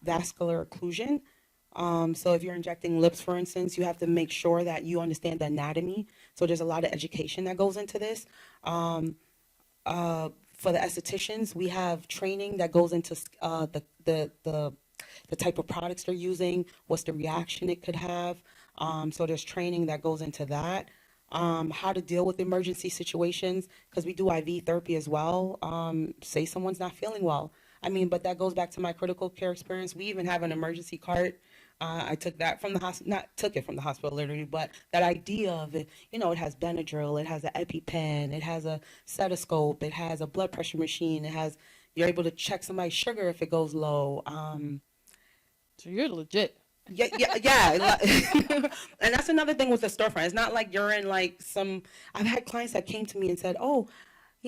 vascular occlusion. So if you're injecting lips, for instance, you have to make sure that you understand the anatomy. So there's a lot of education that goes into this. For the estheticians, we have training that goes into the type of products they're using, what's the reaction it could have. So there's training that goes into that. How to deal with emergency situations, because we do IV therapy as well. Say someone's not feeling well. I mean, but that goes back to my critical care experience. We even have an emergency cart. I took that from the hospital, not took it from the hospital literally, but that idea of it, it has Benadryl, it has an EpiPen, it has a stethoscope, it has a blood pressure machine, you're able to check somebody's sugar if it goes low. So you're legit. Yeah. And that's another thing with the storefront. It's not like you're in I've had clients that came to me and said, oh,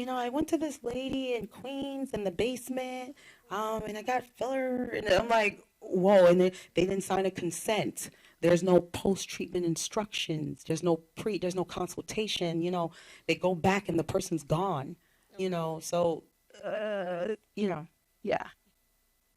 I went to this lady in Queens in the basement, and I got filler, and I'm like, whoa, and they didn't sign a consent. There's no post-treatment instructions. There's no consultation. They go back and the person's gone, so, yeah.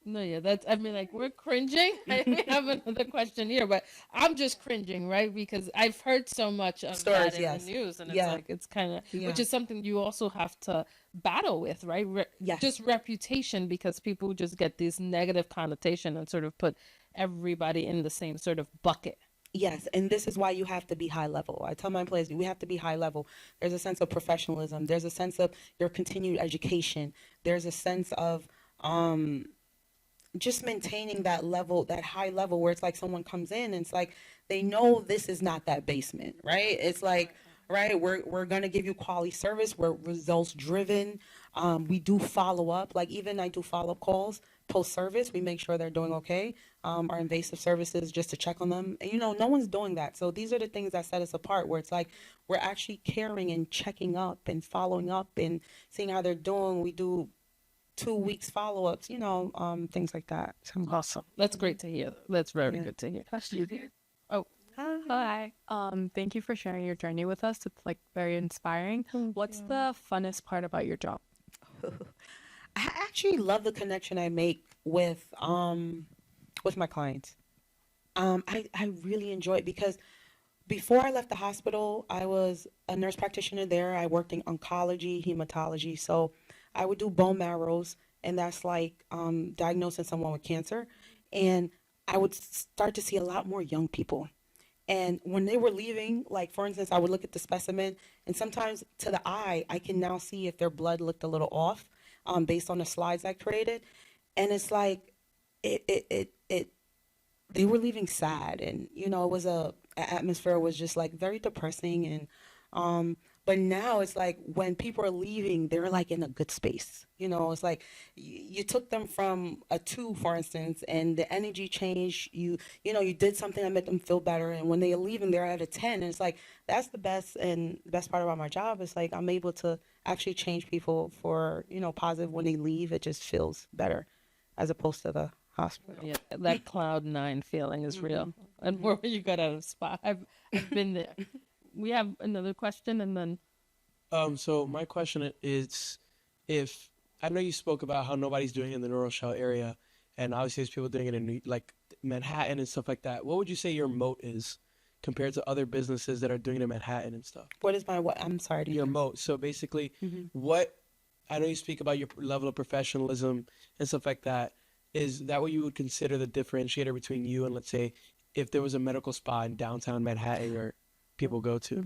No, yeah, that's, I mean, like, we're cringing. I have another question here, but I'm just cringing, right? Because I've heard so much of that Stories, in yes. the news, and it's Yeah. like, it's kind of, Yeah. which is something you also have to battle with, right? Yes. Just reputation, because people just get this negative connotation and sort of put everybody in the same sort of bucket. Yes, and this is why you have to be high level. I tell my employees, we have to be high level. There's a sense of professionalism. There's a sense of your continued education. There's a sense of just maintaining that level, that high level where it's like someone comes in and it's like they know this is not that basement, right? It's like, right, we're gonna give you quality service. We're results driven. We do follow up. Like even I do follow up calls post service. We make sure they're doing okay. Our invasive services just to check on them. And, no one's doing that. So these are the things that set us apart. Where it's like we're actually caring and checking up and following up and seeing how they're doing. We do 2 weeks follow-ups, things like that. So, Awesome. That's great to hear. That's very good to hear. Oh, Hi. Thank you for sharing your journey with us. It's like very inspiring. What's the funnest part about your job? I actually love the connection I make with my clients. I really enjoy it because before I left the hospital, I was a nurse practitioner there. I worked in oncology, hematology. So I would do bone marrows, and that's like diagnosing someone with cancer. And I would start to see a lot more young people. And when they were leaving, like for instance, I would look at the specimen, and sometimes to the eye, I can now see if their blood looked a little off, based on the slides I created. And it's like they were leaving sad, and it was a atmosphere was just like very depressing. And but now it's like when people are leaving, they're like in a good space. It's like you took them from a 2, for instance, and the energy changed. You did something that made them feel better, and when they're leaving, they're at a 10. And it's like that's the best, and the best part about my job is like I'm able to actually change people for positive. When they leave, it just feels better, as opposed to the hospital. yeah, that cloud 9 feeling is real. And where you got out of spot. I've been there. We have another question, and then So my question is, if I know you spoke about how nobody's doing it in the New Rochelle area, and obviously there's people doing it in like Manhattan and stuff like that. What would you say your moat is compared to other businesses that are doing it in Manhattan and stuff? What is my what? I'm sorry. Your moat. So basically, what I know you speak about your level of professionalism and stuff like that. Is that what you would consider the differentiator between you and, let's say, if there was a medical spa in downtown Manhattan where people go to?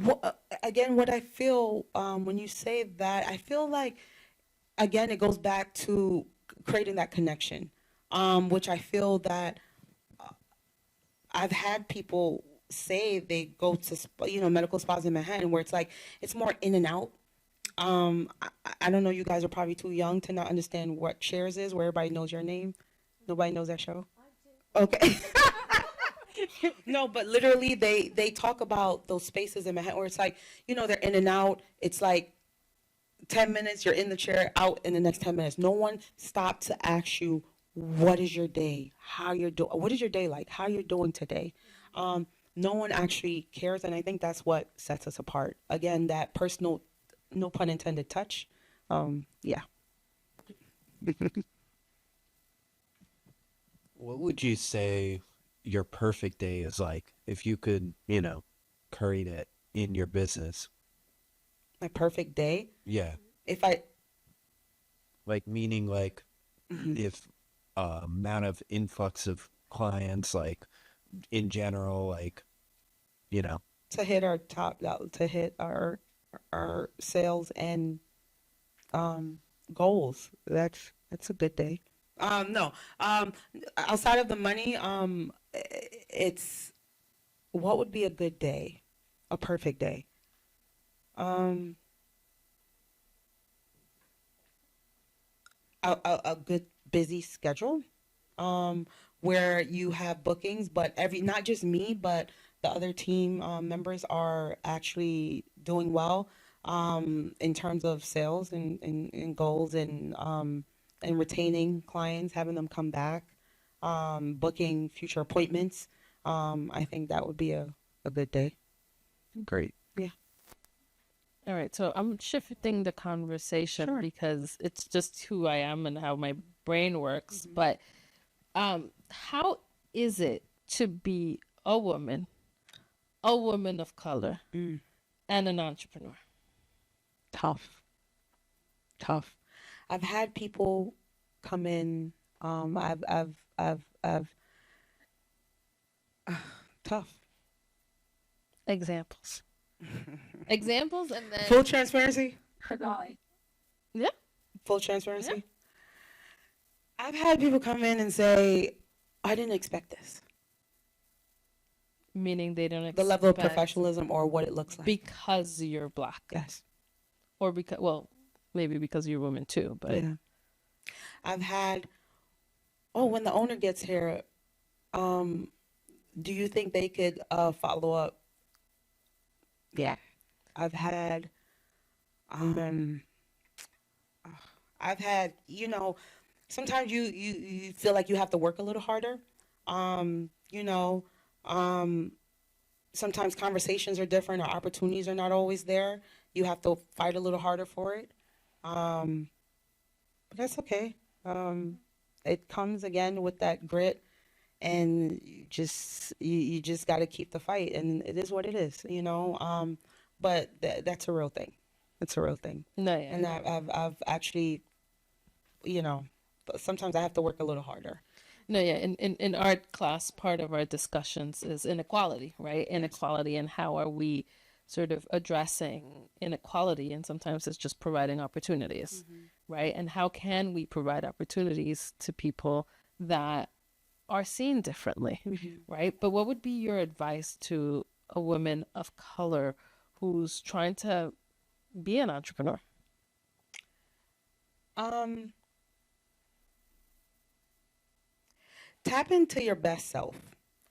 Again, what I feel when you say that, I feel like, again, it goes back to creating that connection, which I feel that I've had people say they go to medical spas in Manhattan where it's like it's more in and out. I don't know. You guys are probably too young to not understand what Cheers is, where everybody knows your name. Nobody knows that show. Okay. No, but literally they talk about those spaces in Manhattan where it's like, they're in and out. It's like 10 minutes, you're in the chair, out in the next 10 minutes. No one stopped to ask you, what is your day? How you're doing? What is your day like? How you're doing today? No one actually cares, and I think that's what sets us apart. Again, that personal, no pun intended, touch. Yeah. What would you say your perfect day is like if you could, create it in your business? My perfect day? Yeah. If I... Like, meaning, like, if amount of influx of clients, like, in general, like, To hit our to hit our sales and goals. That's a good day. No. Outside of the money, it's what would be a good day, a perfect day. A good busy schedule, where you have bookings, but not just me, but the other team members are actually doing well in terms of sales and goals and retaining clients, having them come back, booking future appointments. I think that would be a good day. great. Yeah. all right. So I'm shifting the conversation because it's just who I am and how my brain works. But How is it to be a woman of color, Mm. and an entrepreneur? Tough. Tough. I've had people come in. I've tough. Examples. Examples, and then Full transparency. yeah, Full transparency. I've had people come in and say, "I didn't expect this." meaning they don't The level of expect professionalism or what it looks like. because you're black, Yes. or because, well, maybe because you're a woman too, but Yeah. I've had, oh, when the owner gets here, do you think they could follow up? Yeah. I've had, um, I've had, sometimes you feel like you have to work a little harder. You know, sometimes conversations are different or opportunities are not always there. You have to fight a little harder for it. But that's okay. It comes again with that grit, and you just got to keep the fight, and it is what it is. But that's a real thing. It's a real thing. no, yeah, And I've actually, sometimes I have to work a little harder. no, yeah. In art class, part of our discussions is inequality, right? Inequality, and how are we sort of addressing inequality, and sometimes it's just providing opportunities, right? And how can we provide opportunities to people that are seen differently, right? But what would be your advice to a woman of color who's trying to be an entrepreneur? Um, Tap into your best self.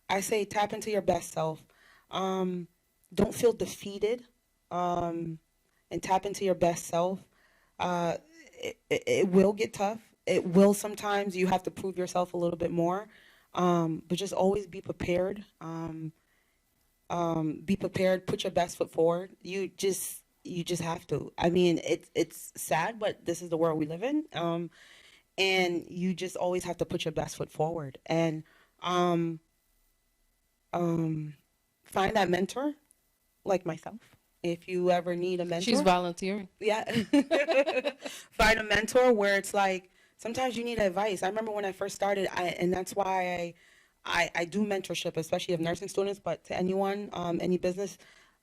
I say tap into your best self. Don't feel defeated. And tap into your best self. Uh, it will get tough. It will sometimes you have to prove yourself a little bit more. But just always be prepared. Be prepared. Put your best foot forward. You just have to. I mean, it's sad, but this is the world we live in. And you just always have to put your best foot forward, and find that mentor, like myself. If you ever need a mentor, She's volunteering. yeah, find a mentor where it's like sometimes you need advice. I remember when I first started, and that's why I do mentorship, especially of nursing students, but to anyone, any business,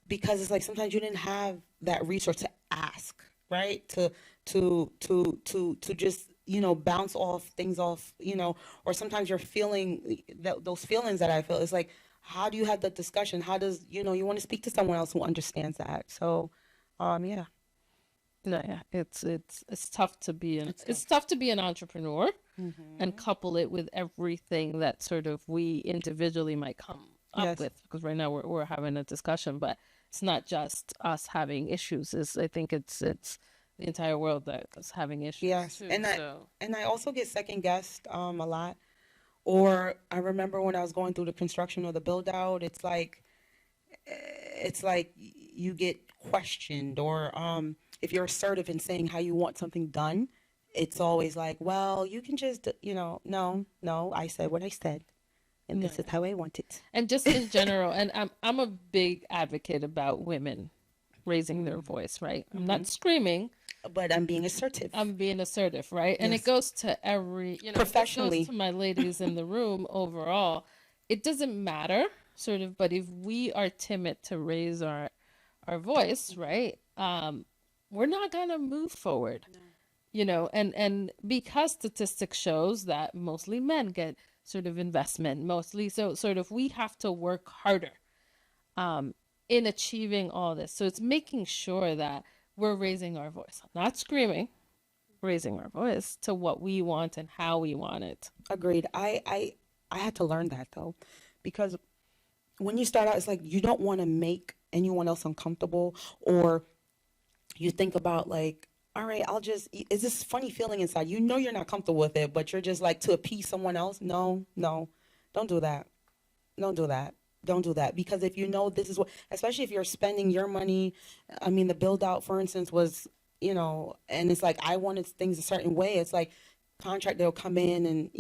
because it's like sometimes you didn't have that resource to ask, right? To just bounce things off, or sometimes you're feeling those feelings that I feel. It's like, how do you have that discussion? How does you want to speak to someone else who understands that? So, yeah. No, yeah, it's tough to be it's tough to be an entrepreneur and couple it with everything that sort of we individually might come up Yes. with, because right now we're having a discussion, but it's not just us having issues. I think it's the entire world that is having issues Yes, too. and So I also get second guessed a lot. Or I remember when I was going through the construction or the build out, it's like you get questioned, or if you're assertive in saying how you want something done, it's always like, well, you can just no, I said what I said, and this is how I want it. and just in general, and I'm a big advocate about women raising their voice, right? I'm not screaming, But I'm being assertive. I'm being assertive, right? And it Yes. goes to every, Professionally. it goes to my ladies in the room overall. It doesn't matter, sort of, but if we are timid to raise our voice, right? We're not gonna move forward. And because statistics shows that mostly men get sort of investment, mostly, so sort of we have to work harder in achieving all this. So it's making sure that we're raising our voice, not screaming, raising our voice to what we want and how we want it. Agreed. I had to learn that though, because when you start out, it's like you don't want to make anyone else uncomfortable, or you think about like, all right, it's this funny feeling inside. You're not comfortable with it, but you're just like to appease someone else. No, don't do that. Don't do that. Don't do that. Because if this is what, especially if you're spending your money, I mean, the build out, for instance, was, and it's like, I wanted things a certain way. It's like contract, they'll come in and,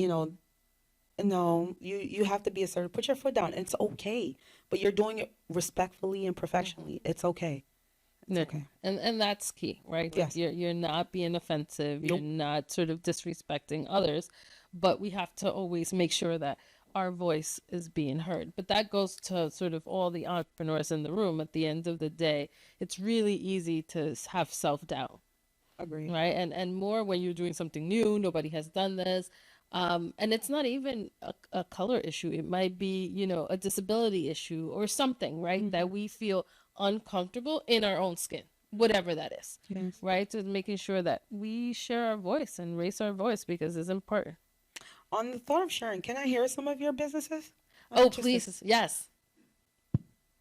No, you have to be assertive. Put your foot down. It's okay, but you're doing it respectfully and professionally. It's okay. It's Yeah. okay. And that's key, right? Like Yes. you're not being offensive, you're Nope. not sort of disrespecting others, but we have to always make sure that our voice is being heard. But that goes to sort of all the entrepreneurs in the room. At the end of the day, it's really easy to have self-doubt, Agree. right? And more when you're doing something new, nobody has done this. And it's not even a color issue. It might be, a disability issue or something, right? That we feel uncomfortable in our own skin, whatever that is, Yes. right? So making sure that we share our voice and raise our voice because it's important. On the thought of sharing, can I hear some of your businesses? I'm Oh, interested. please. Yes.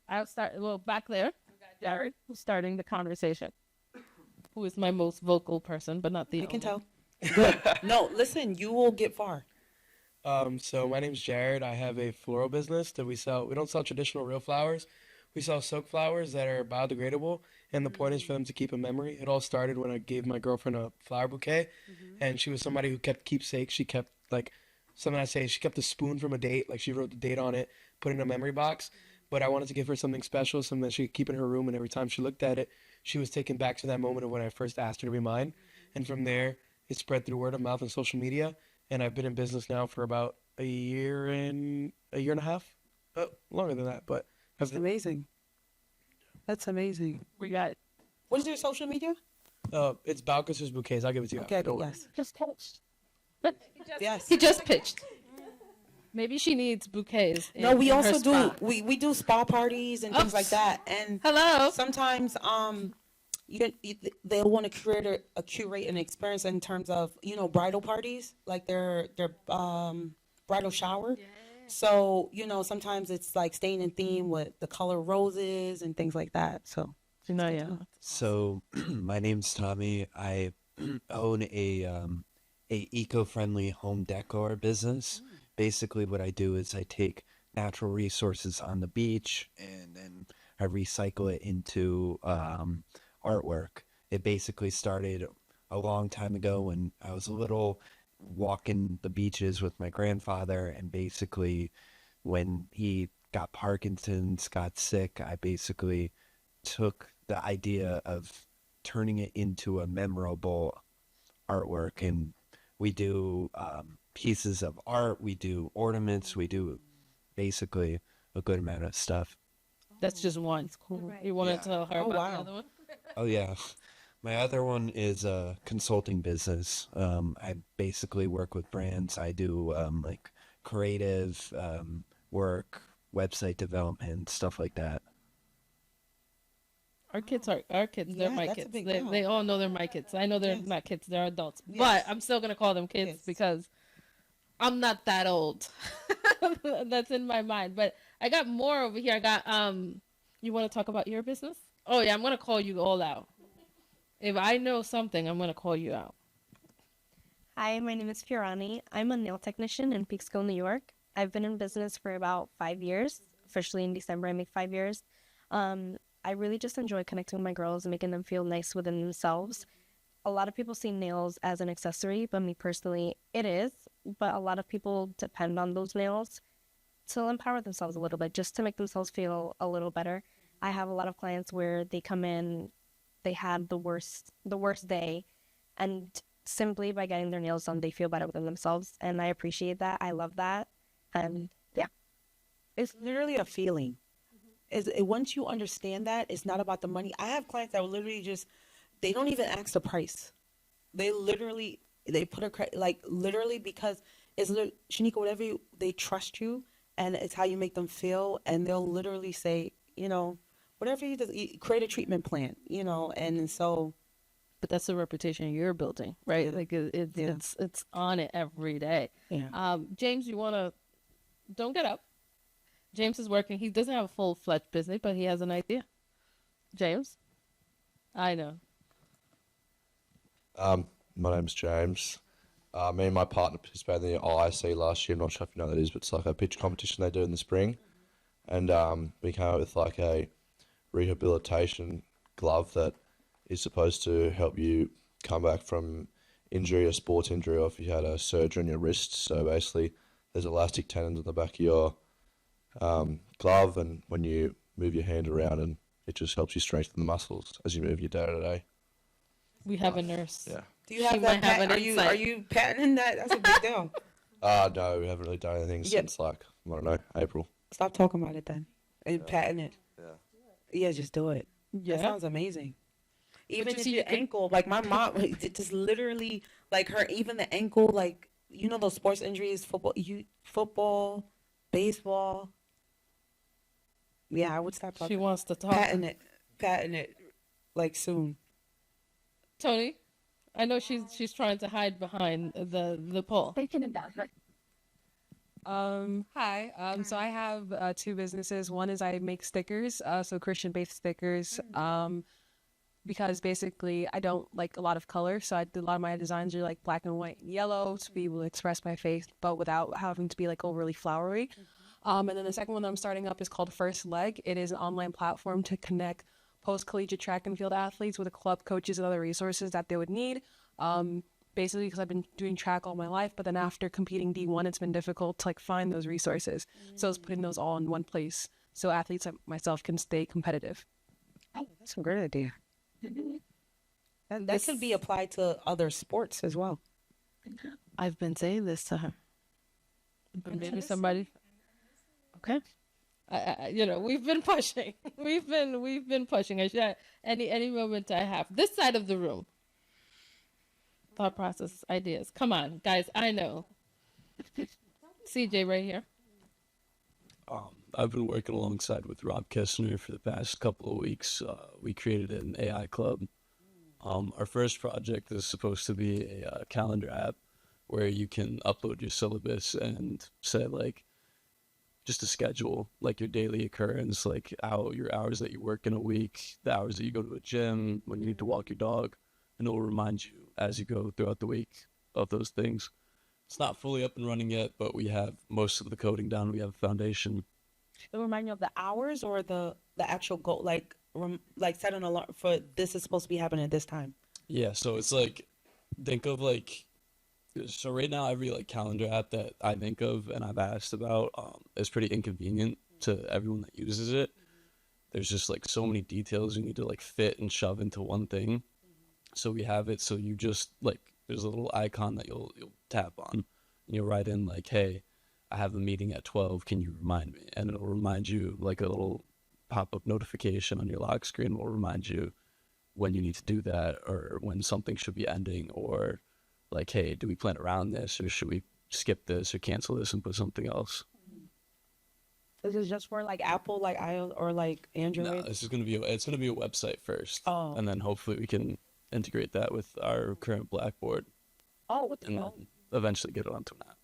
I'll start. Well, back there, we got Jared, who's starting the conversation, who is my most vocal person, but not the I can only. tell. Good. No, listen, you will get far. So my name's Jared. I have a floral business that we sell. We don't sell traditional real flowers. We sell silk flowers that are biodegradable, and the point is for them to keep a memory. It all started when I gave my girlfriend a flower bouquet, and she was somebody who kept keepsakes. She kept, like, something I say, she kept a spoon from a date, like she wrote the date on it, put it in a memory box. But I wanted to give her something special, something that she could keep in her room, and every time she looked at it, she was taken back to that moment of when I first asked her to be mine. And from there, it spread through word of mouth and social media, and I've been in business now for about a year and a half, longer than that, but That's amazing. That's amazing. We got What is your social media? it's Balcazar's Bouquets. I'll give it to you. Okay, Don't worry. yes. just pitched. But Yes. he just pitched. Maybe she needs bouquets. No, we in her also do spa. we do spa parties and things like that. And Hello. sometimes they'll want to curate an experience in terms of bridal parties, like their bridal shower. So sometimes it's like staying in theme with the color roses and things like that. So Yeah. So, my name's Tommy. I own a eco-friendly home decor business. Basically, what I do is I take natural resources on the beach and then I recycle it into artwork. It basically started a long time ago when I was little, walking the beaches with my grandfather, and basically when he got Parkinson's, got sick, I basically took the idea of turning it into a memorable artwork, and we do pieces of art, we do ornaments, we do basically a good amount of stuff. That's just one. Cool. You want to tell her Oh, about wow. the other one? Oh yeah. My other one is a consulting business. I basically work with brands. I do like creative work, website development, stuff like that. Our kids are our kids. They're Yeah, my that's a kids. big They, deal. they all know they're my kids. I know they're Yes. not kids. They're adults. Yes. But I'm still gonna call them kids Yes. because I'm not that old. That's in my mind. But I got more over here. I got You want to talk about your business? Oh yeah, I'm gonna call you all out. If I know something, I'm gonna call you out. Hi, my name is Fiorani. I'm a nail technician in Peekskill, New York. I've been in business for about 5 years. Officially in December, I make 5 years. I really just enjoy connecting with my girls and making them feel nice within themselves. A lot of people see nails as an accessory, but me personally, it is. But a lot of people depend on those nails to empower themselves a little bit, just to make themselves feel a little better. I have a lot of clients where they come in, they had the worst day, and simply by getting their nails done, they feel better within themselves, and I appreciate that. I love that, and yeah. It's literally a feeling. Once you understand that, it's not about the money. I have clients that will literally they don't even ask the price. They put literally because Sheneka, they trust you, and it's how you make them feel, and they'll literally say, whatever you do, create a treatment plan, and so. But that's the reputation you're building, right? Like it's on it every day. Yeah. James, don't get up. James is working. He doesn't have a full-fledged business, but he has an idea. James? I know. My name's James. Me and my partner participated in the IIC last year. I'm not sure if you know what that is, but it's like a pitch competition they do in the spring. And we came up with like a rehabilitation glove that is supposed to help you come back from injury, a sports injury, or if you had a surgery on your wrist. So basically, there's elastic tendons on the back of your glove, and when you move your hand around, and it just helps you strengthen the muscles as you move your day to day. We have a nurse. Yeah. Do you have She that? might have an Are insight. you patenting that? That's a big deal. No, we haven't really done anything Yeah. since like, I don't know, April. Stop talking about it then. And patent it. Yeah, just do it. Yeah. That sounds amazing. Even you if see, your you could- ankle, like my mom, it just literally, like her, even the ankle, like you know those sports injuries, football, baseball. Yeah, I would stop She talking. wants to talk. Patent it, like soon. Tony, I know she's trying to hide behind the pole. Hi. So I have two businesses. One is I make stickers, so Christian-based stickers. Because basically I don't like a lot of color, so a lot of my designs are like black and white and yellow to be able to express my faith, but without having to be like overly flowery. And then the second one that I'm starting up is called First Leg. It is an online platform to connect post-collegiate track and field athletes with club coaches and other resources that they would need. Basically because I've been doing track all my life, but then after competing D1, it's been difficult to like find those resources. So I was putting those all in one place so athletes like myself can stay competitive. Oh, that's a great idea. That could be applied to other sports as well. I've been saying this to her. But maybe somebody. Okay. We've been pushing. We've been pushing. Any moment I have. This side of the room. Thought process, ideas. Come on, guys. I know. CJ right here. I've been working alongside with Rob Kessner for the past couple of weeks. We created an AI club. Our first project is supposed to be a calendar app where you can upload your syllabus and set like just a schedule, like your daily occurrence, like your hours that you work in a week, the hours that you go to a gym, when you need to walk your dog, and it will remind you as you go throughout the week of those things. It's not fully up and running yet, but we have most of the coding down. We have a foundation. It'll remind you of the hours or the actual goal, like set an alarm for this is supposed to be happening at this time. Yeah, so it's like, think of like, so right now every like calendar app that I think of and I've asked about is pretty inconvenient to everyone that uses it. There's just like so many details you need to like fit and shove into one thing. So we have it so you just like, there's a little icon that you'll tap on and you'll write in like, hey, I have a meeting at 12, can you remind me? And it'll remind you, like a little pop-up notification on your lock screen will remind you when you need to do that, or when something should be ending, or like, hey, do we plan around this, or should we skip this or cancel this and put something else? This is just for like Apple, like iOS, or like Android. No, it's gonna be a website first, Oh. and then hopefully we can integrate that with our current Blackboard, Oh, what the and hell? then eventually get it onto an app.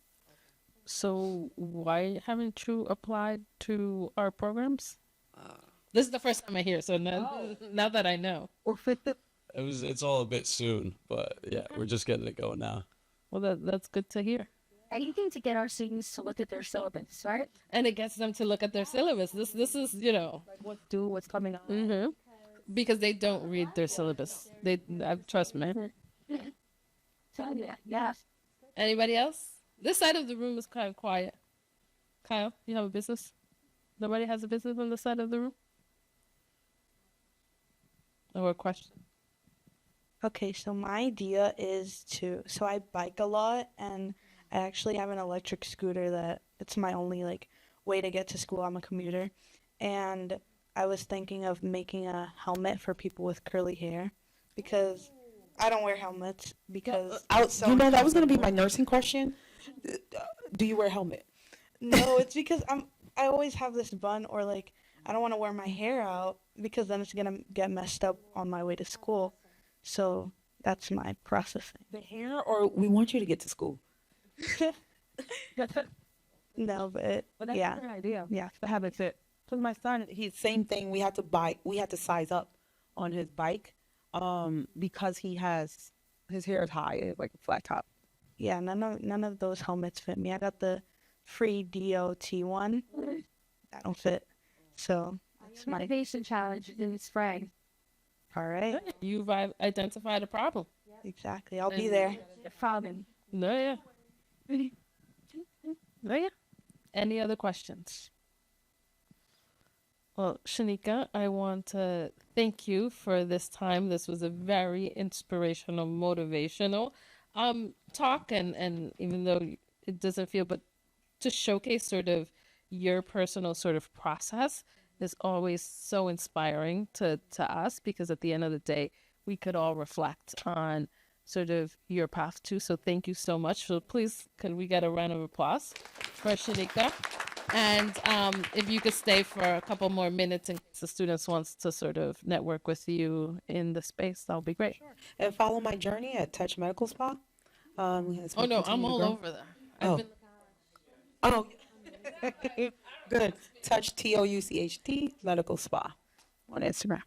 So why haven't you applied to our programs? This is the first time I hear. So now that I know. Or fit the It's all a bit soon, but yeah, we're just getting it going now. Well, that's good to hear. Anything to get our students to look at their syllabus, right? And it gets them to look at their syllabus. This is what's coming up. because they don't read their syllabus. Trust me. So yeah. Anybody else? This side of the room is kind of quiet. Kyle, you have a business? Nobody has a business on this side of the room? Or a question? Okay, so my idea is so I bike a lot, and I actually have an electric scooter that it's my only like way to get to school. I'm a commuter, and I was thinking of making a helmet for people with curly hair because I don't wear helmets because it's so that was gonna be my nursing question. Do you wear a helmet? No, it's because I always have this bun, or like I don't want to wear my hair out because then it's gonna get messed up on my way to school. So that's my processing. The hair, or we want you to get to school. No, but that's yeah, a good idea. yeah. To have it fit. Because my son, he's same thing. We had to size up on his bike, because his hair is high, it's like a flat top. Yeah, none of those helmets fit me. I got the free DOT one. That don't fit. So that's my Motivation challenge in spring. all right. You've identified a problem. Exactly. I'll be there. Problem. No, yeah. Oh, yeah. Any other questions? Well, Sheneka, I want to thank you for this time. This was a very inspirational, motivational talk, and even though it doesn't feel, but to showcase sort of your personal sort of process is always so inspiring to us, because at the end of the day, we could all reflect on sort of your path too. So thank you so much. So please, can we get a round of applause for Sheneka? And if you could stay for a couple more minutes in case the students wants to sort of network with you in the space, that would be great. Sure. And follow my journey at Touch Medical Spa. As we Oh no, continue I'm to all grow. over there. Oh. I've been Oh, good. Touch TOUCHT Medical Spa on Instagram.